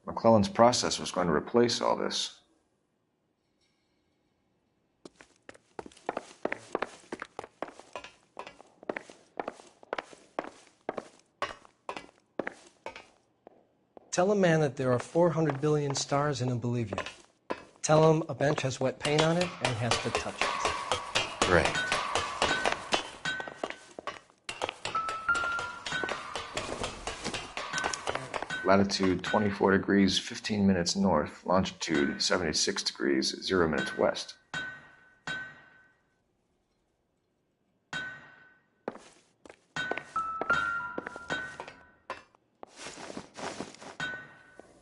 Speaker 13: McClellan's process was going to replace all this.
Speaker 5: Tell a man that there are 400 billion stars and he'll believe you. Tell him a bench has wet paint on it and he has to touch it.
Speaker 16: Great.
Speaker 13: Latitude 24 degrees, 15 minutes north. Longitude 76 degrees, 0 minutes west.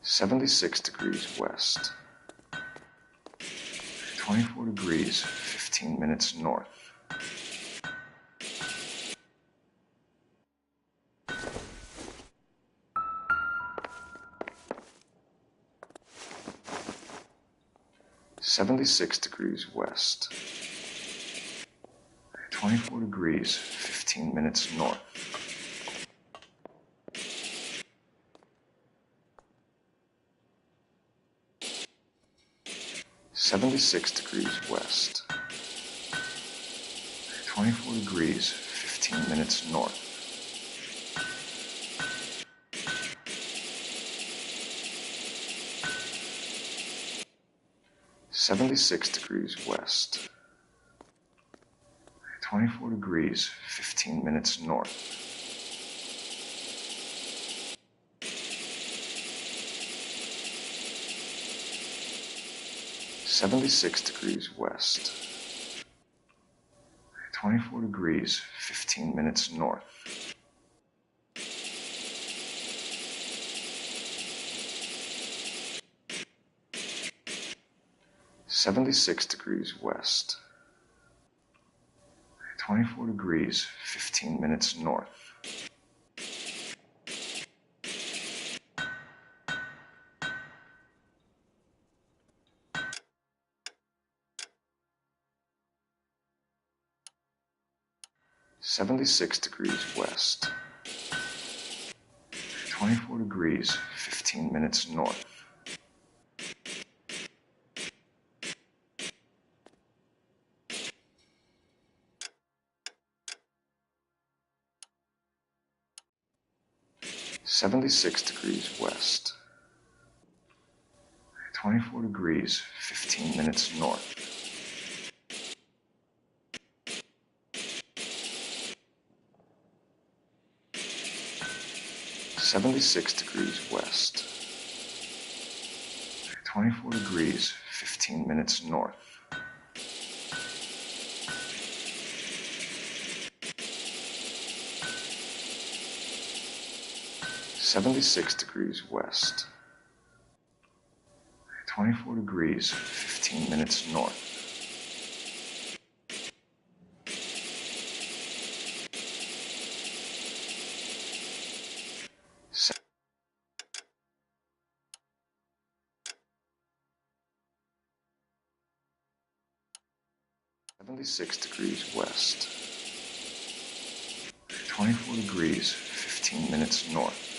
Speaker 13: (76 degrees west). 24 degrees, 15 minutes north. (76 degrees west). 24 degrees, 15 minutes north. 76 degrees west. 24 degrees, 15 minutes north. 76 degrees west. 24 degrees, 15 minutes north. 76 degrees west. 24 degrees, 15 minutes north. 76 degrees west. 24 degrees, 15 minutes north. 76 degrees west. 24 degrees, 15 minutes north. 76 degrees west. 24 degrees, 15 minutes north. 76 degrees west. 24 degrees, 15 minutes north. 76 degrees west. 24 degrees, 15 minutes north. 76 degrees west. 24 degrees, 15 minutes north.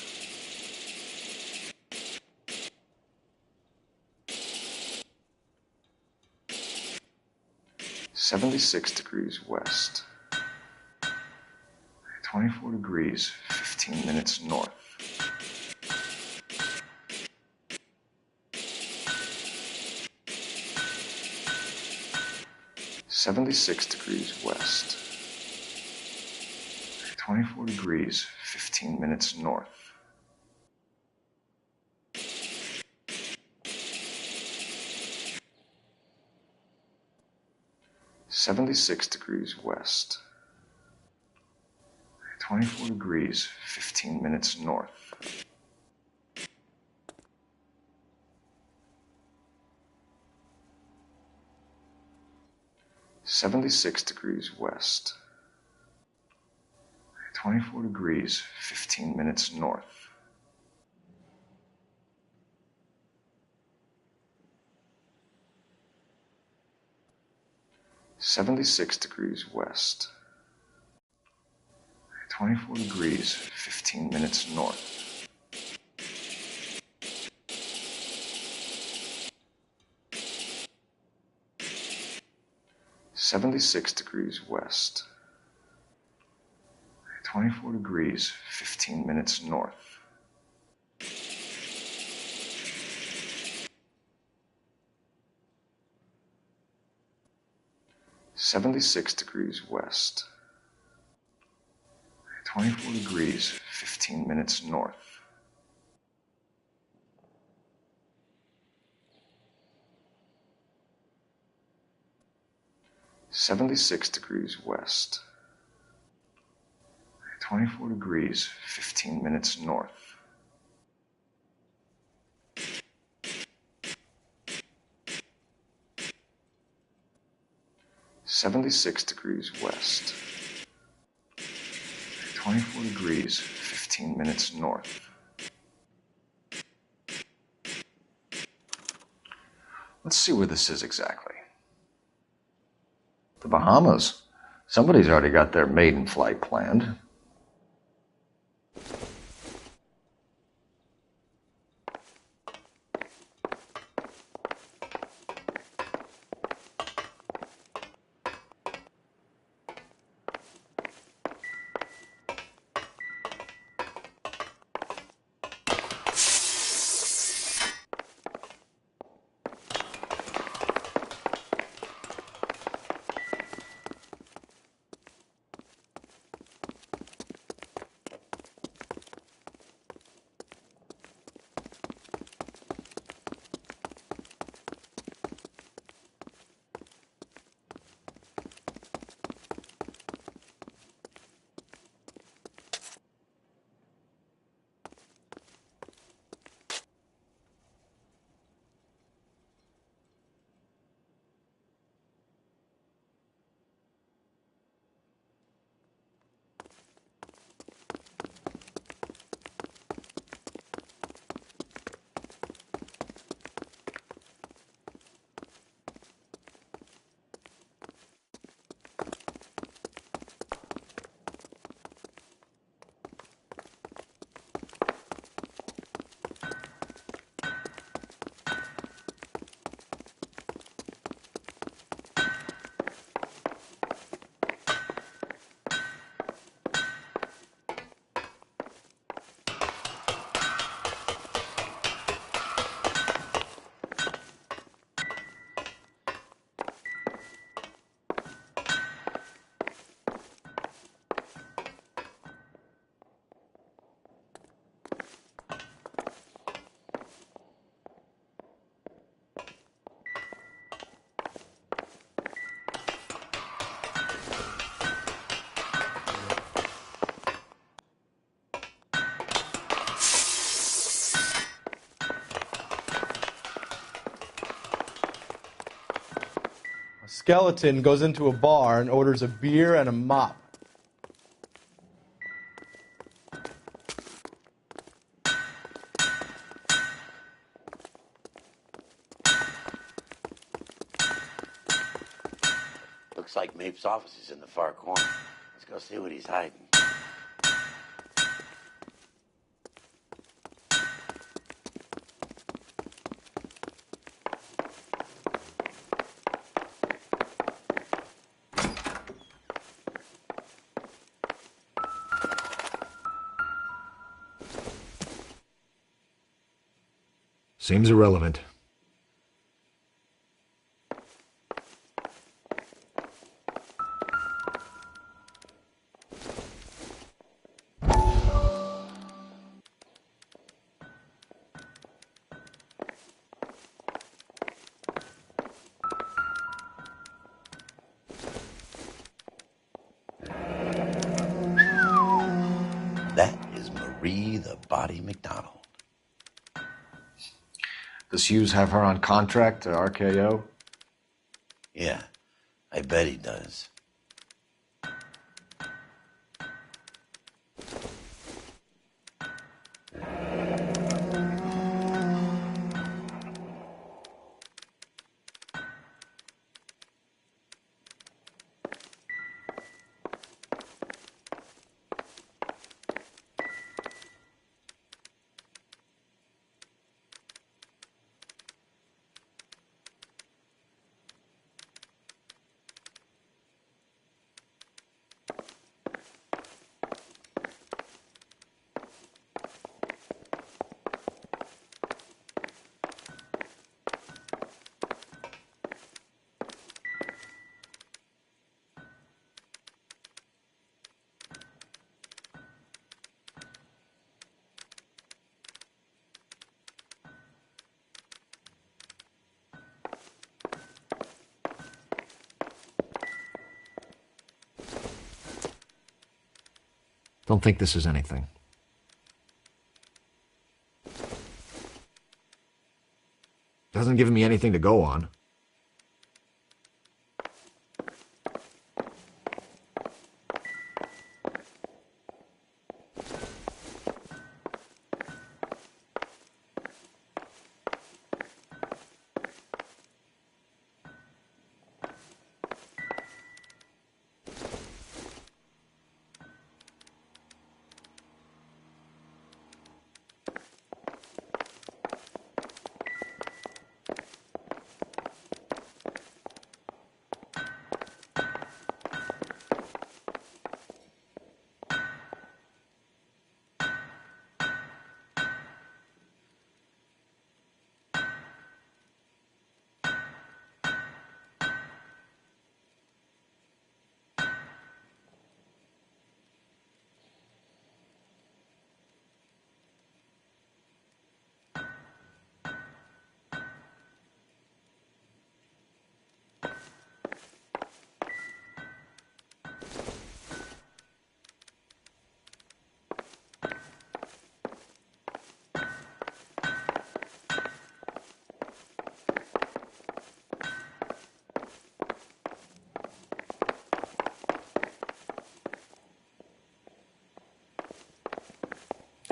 Speaker 13: 76 degrees west. 24 degrees, 15 minutes north. 76 degrees west. 24 degrees, 15 minutes north. 76 degrees west. 24 degrees, 15 minutes north. 76 degrees west. 24 degrees, 15 minutes north. 76 degrees west. 24 degrees, 15 minutes north.
Speaker 15: 76 degrees west. 24 degrees, 15 minutes north. "76 degrees west. 24 degrees, 15 minutes north." "76 degrees west. 24 degrees, 15 minutes north." "76 degrees west. 24 degrees, 15 minutes north." Let's see where this is exactly. The Bahamas. Somebody's already got their maiden flight planned.
Speaker 1: Skeleton goes into a bar and orders a beer and a mop.
Speaker 12: Looks like Mapes' office is in the far corner. Let's go see what he's hiding.
Speaker 18: Seems irrelevant.
Speaker 12: That is Marie the Body McDonald.
Speaker 13: Does Hughes have her on contract to RKO?
Speaker 12: Yeah, I bet he does.
Speaker 18: Don't think this is anything. Doesn't give me anything to go on.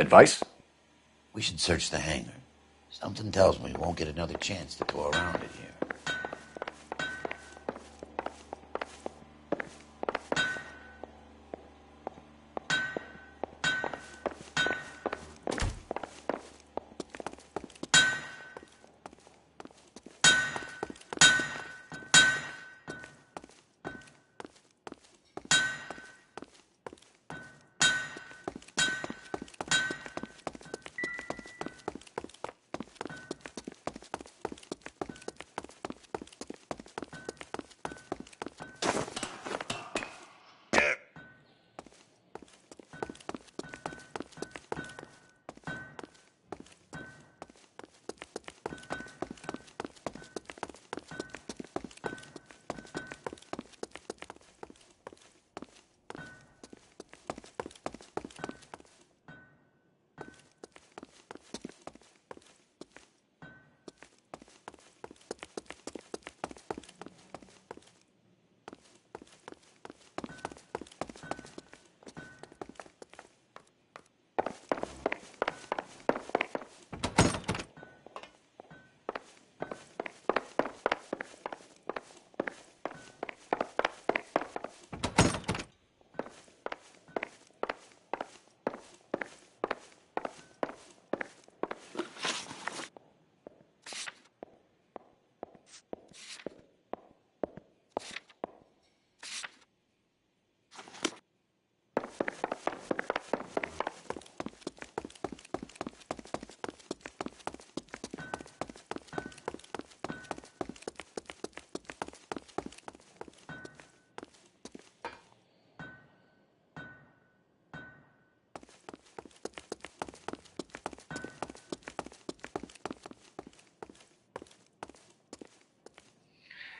Speaker 18: Advice?
Speaker 12: We should search the hangar. Something tells me we won't get another chance to tour around it here.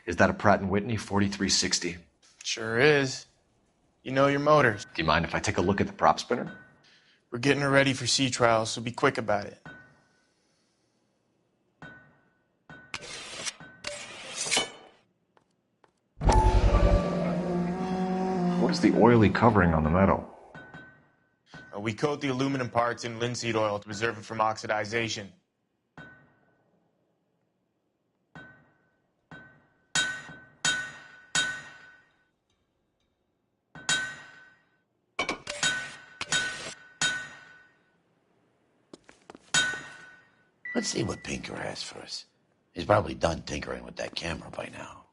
Speaker 13: Is that a Pratt & Whitney 4360?
Speaker 7: Sure is. You know your motors.
Speaker 13: Do you mind if I take a look at the prop spinner?
Speaker 7: We're getting her ready for sea trials, so be quick about it.
Speaker 13: What is the oily covering on the metal?
Speaker 7: We coat the aluminum parts in linseed oil to preserve it from oxidization.
Speaker 12: Let's see what Pinker has for us. He's probably done tinkering with that camera by now.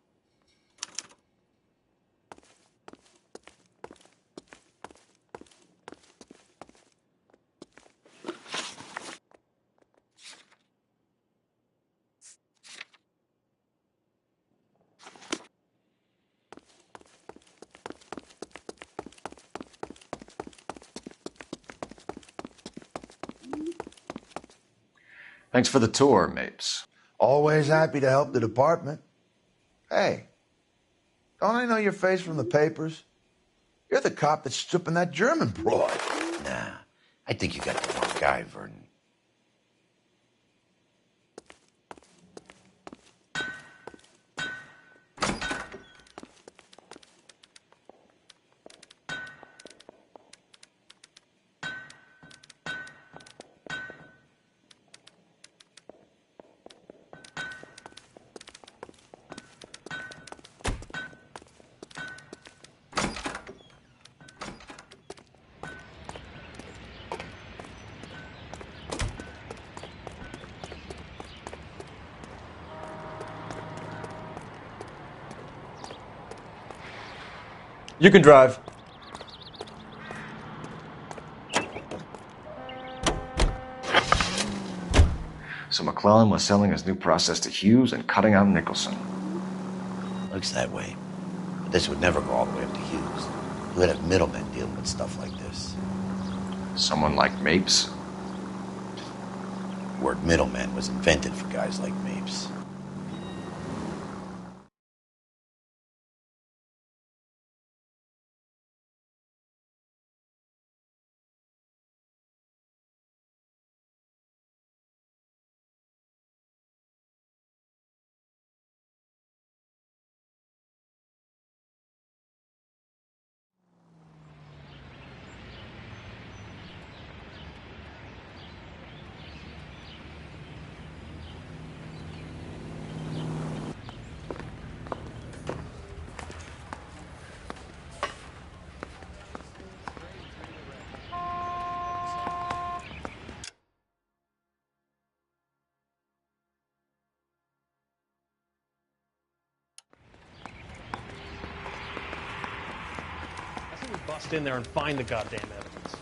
Speaker 13: Thanks for the tour, Mapes.
Speaker 23: Always happy to help the department. Hey, don't I know your face from the papers? You're the cop that's stripping that German broad.
Speaker 12: I think you got the wrong guy, Vernon.
Speaker 13: You can drive. So McClellan was selling his new process to Hughes and cutting out Nicholson.
Speaker 12: Looks that way. But this would never go all the way up to Hughes. You would have middlemen dealing with stuff like this.
Speaker 13: Someone like Mapes?
Speaker 12: The word middleman was invented for guys like Mapes.
Speaker 8: Bust in there and find the goddamn evidence.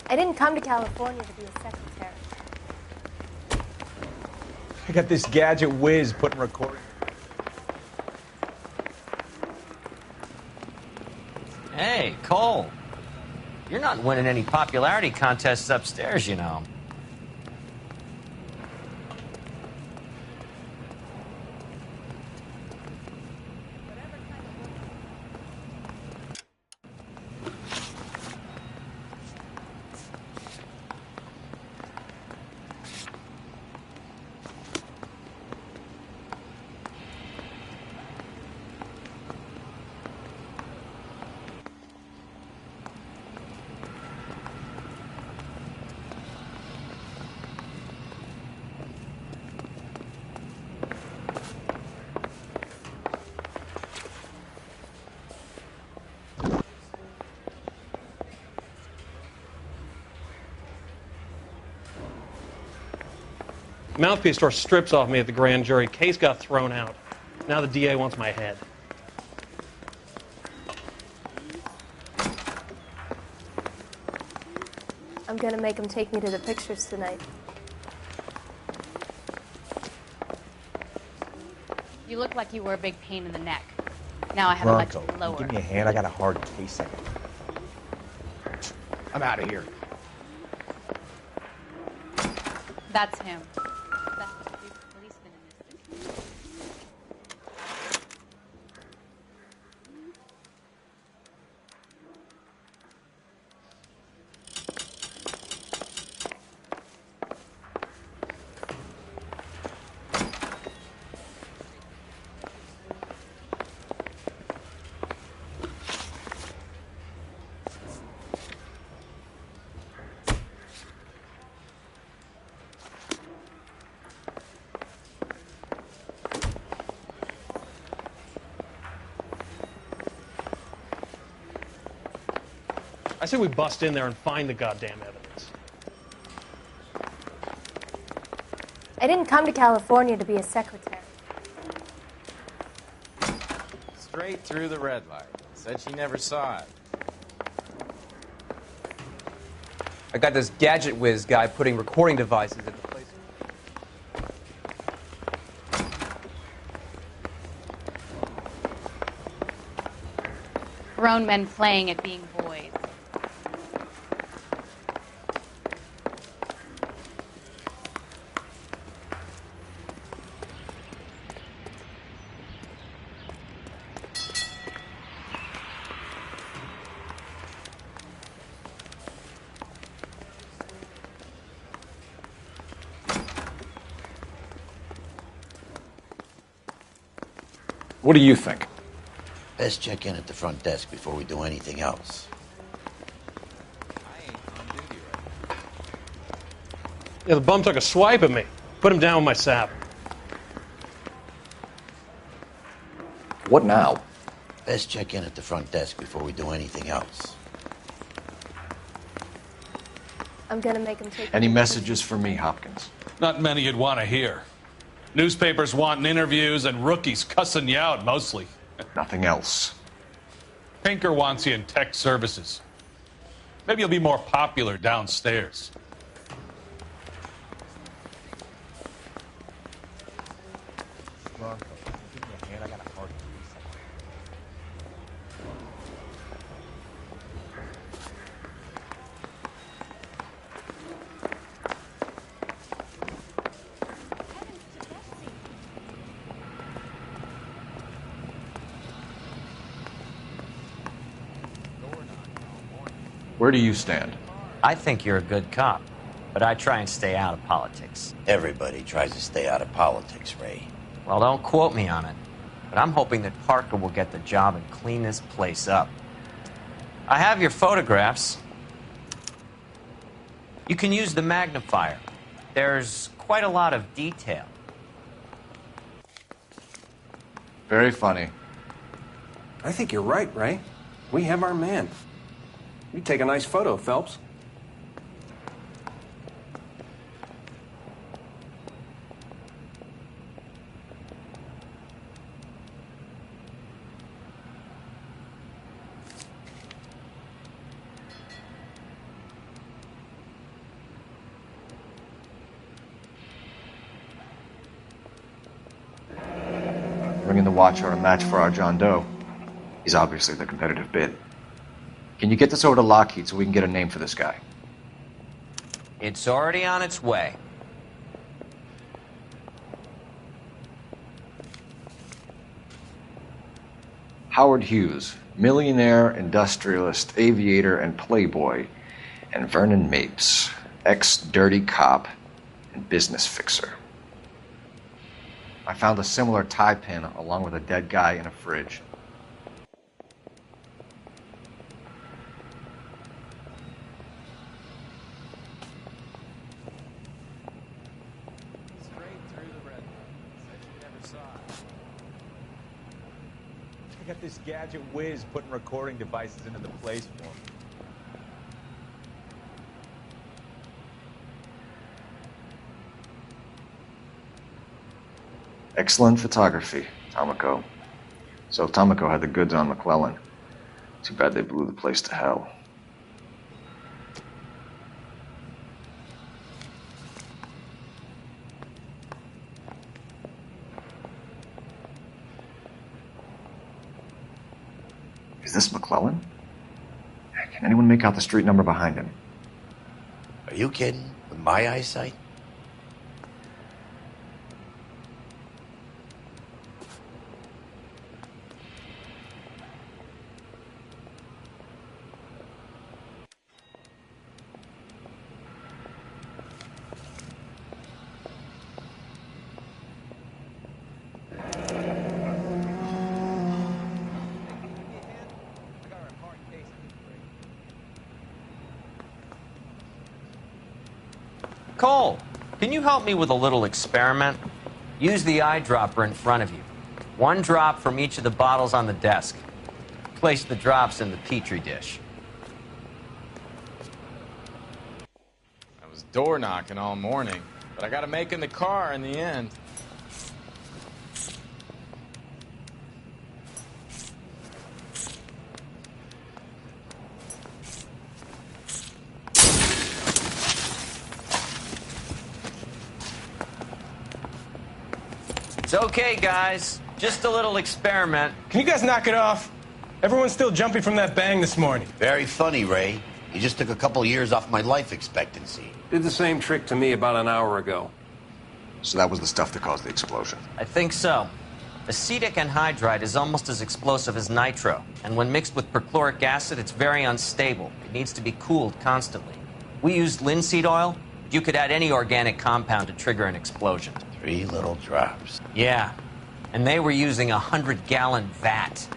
Speaker 10: I didn't come to California to be a secretary.
Speaker 2: I got this gadget whiz putting recording.
Speaker 16: Hey, Cole. You're not winning any popularity contests upstairs, you know.
Speaker 8: Mouthpiece store strips off me at the grand jury. Case got thrown out. Now the DA wants my head.
Speaker 10: I'm gonna make him take me to the pictures tonight.
Speaker 14: You look like you were a big pain in the neck. Now I have a much lower.
Speaker 2: Give me a hand. I got a hard case. I'm out of here.
Speaker 14: That's him. That's the policeman in this.
Speaker 8: I say we bust in there and find the goddamn evidence.
Speaker 10: I didn't come to California to be a secretary.
Speaker 24: Straight through the red light. Said she never saw it.
Speaker 19: I got this gadget whiz guy putting recording devices in the place.
Speaker 14: Grown men playing at being boys.
Speaker 15: What do you think?
Speaker 12: Best check in at the front desk before we do anything else.
Speaker 8: Yeah, the bum took a swipe at me. Put him down with my sap.
Speaker 15: What now?
Speaker 12: Best check in at the front desk before we do anything else.
Speaker 10: I'm gonna make him take.
Speaker 13: Any messages for me, Hopkins?
Speaker 6: Not many you'd want to hear. Newspapers wanting interviews and rookies cussing you out, mostly.
Speaker 13: Nothing else.
Speaker 6: Pinker wants you in tech services. Maybe you'll be more popular downstairs.
Speaker 13: Where do you stand?
Speaker 16: I think you're a good cop, but I try and stay out of politics.
Speaker 12: Everybody tries to stay out of politics, Ray.
Speaker 16: Well, don't quote me on it, but I'm hoping that Parker will get the job and clean this place up. I have your photographs. You can use the magnifier. There's quite a lot of detail.
Speaker 13: Very funny.
Speaker 9: I think you're right, Ray. We have our man. You take a nice photo, Phelps.
Speaker 13: Bring in the Watcher, a match for our John Doe. He's obviously the competitive bid. Can you get this over to Lockheed so we can get a name for this guy?
Speaker 16: It's already on its way.
Speaker 13: Howard Hughes, millionaire, industrialist, aviator, and playboy, and Vernon Mapes, ex-dirty cop and business fixer. I found a similar tie pin along with a dead guy in a fridge.
Speaker 24: I got this gadget whiz putting recording devices into the place for me.
Speaker 13: Excellent photography, Tomoko. So Tomoko had the goods on McClellan. Too bad they blew the place to hell. Is this McClellan? Can anyone make out the street number behind him?
Speaker 12: Are you kidding? With my eyesight?
Speaker 16: Cole, can you help me with a little experiment? Use the eyedropper in front of you. One drop from each of the bottles on the desk. Place the drops in the petri dish.
Speaker 24: I was door knocking all morning, but I got to make in the car in the end.
Speaker 16: It's okay, guys. Just a little experiment.
Speaker 9: Can you guys knock it off? Everyone's still jumping from that bang this morning.
Speaker 12: Very funny, Ray. You just took a couple years off my life expectancy.
Speaker 9: Did the same trick to me about an hour ago.
Speaker 13: So that was the stuff that caused the explosion.
Speaker 16: I think so. Acetic anhydride is almost as explosive as nitro, and when mixed with perchloric acid, it's very unstable. It needs to be cooled constantly. We used linseed oil. You could add any organic compound to trigger an explosion.
Speaker 12: 3 little drops.
Speaker 16: Yeah. And they were using a 100-gallon vat.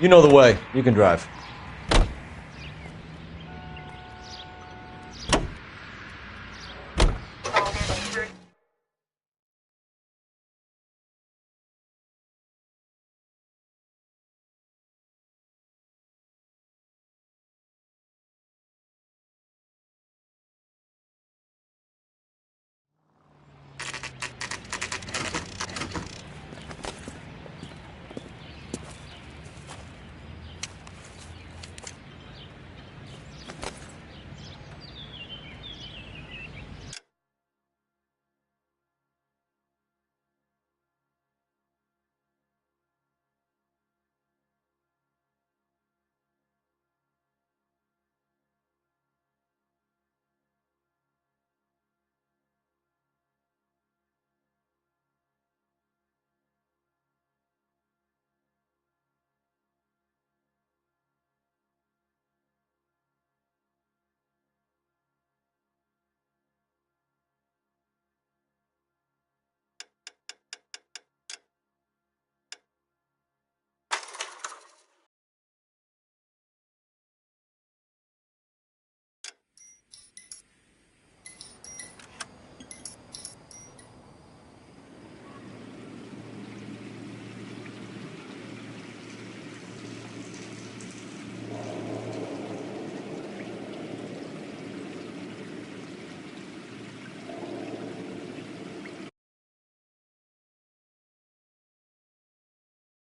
Speaker 22: You know the way. You can drive.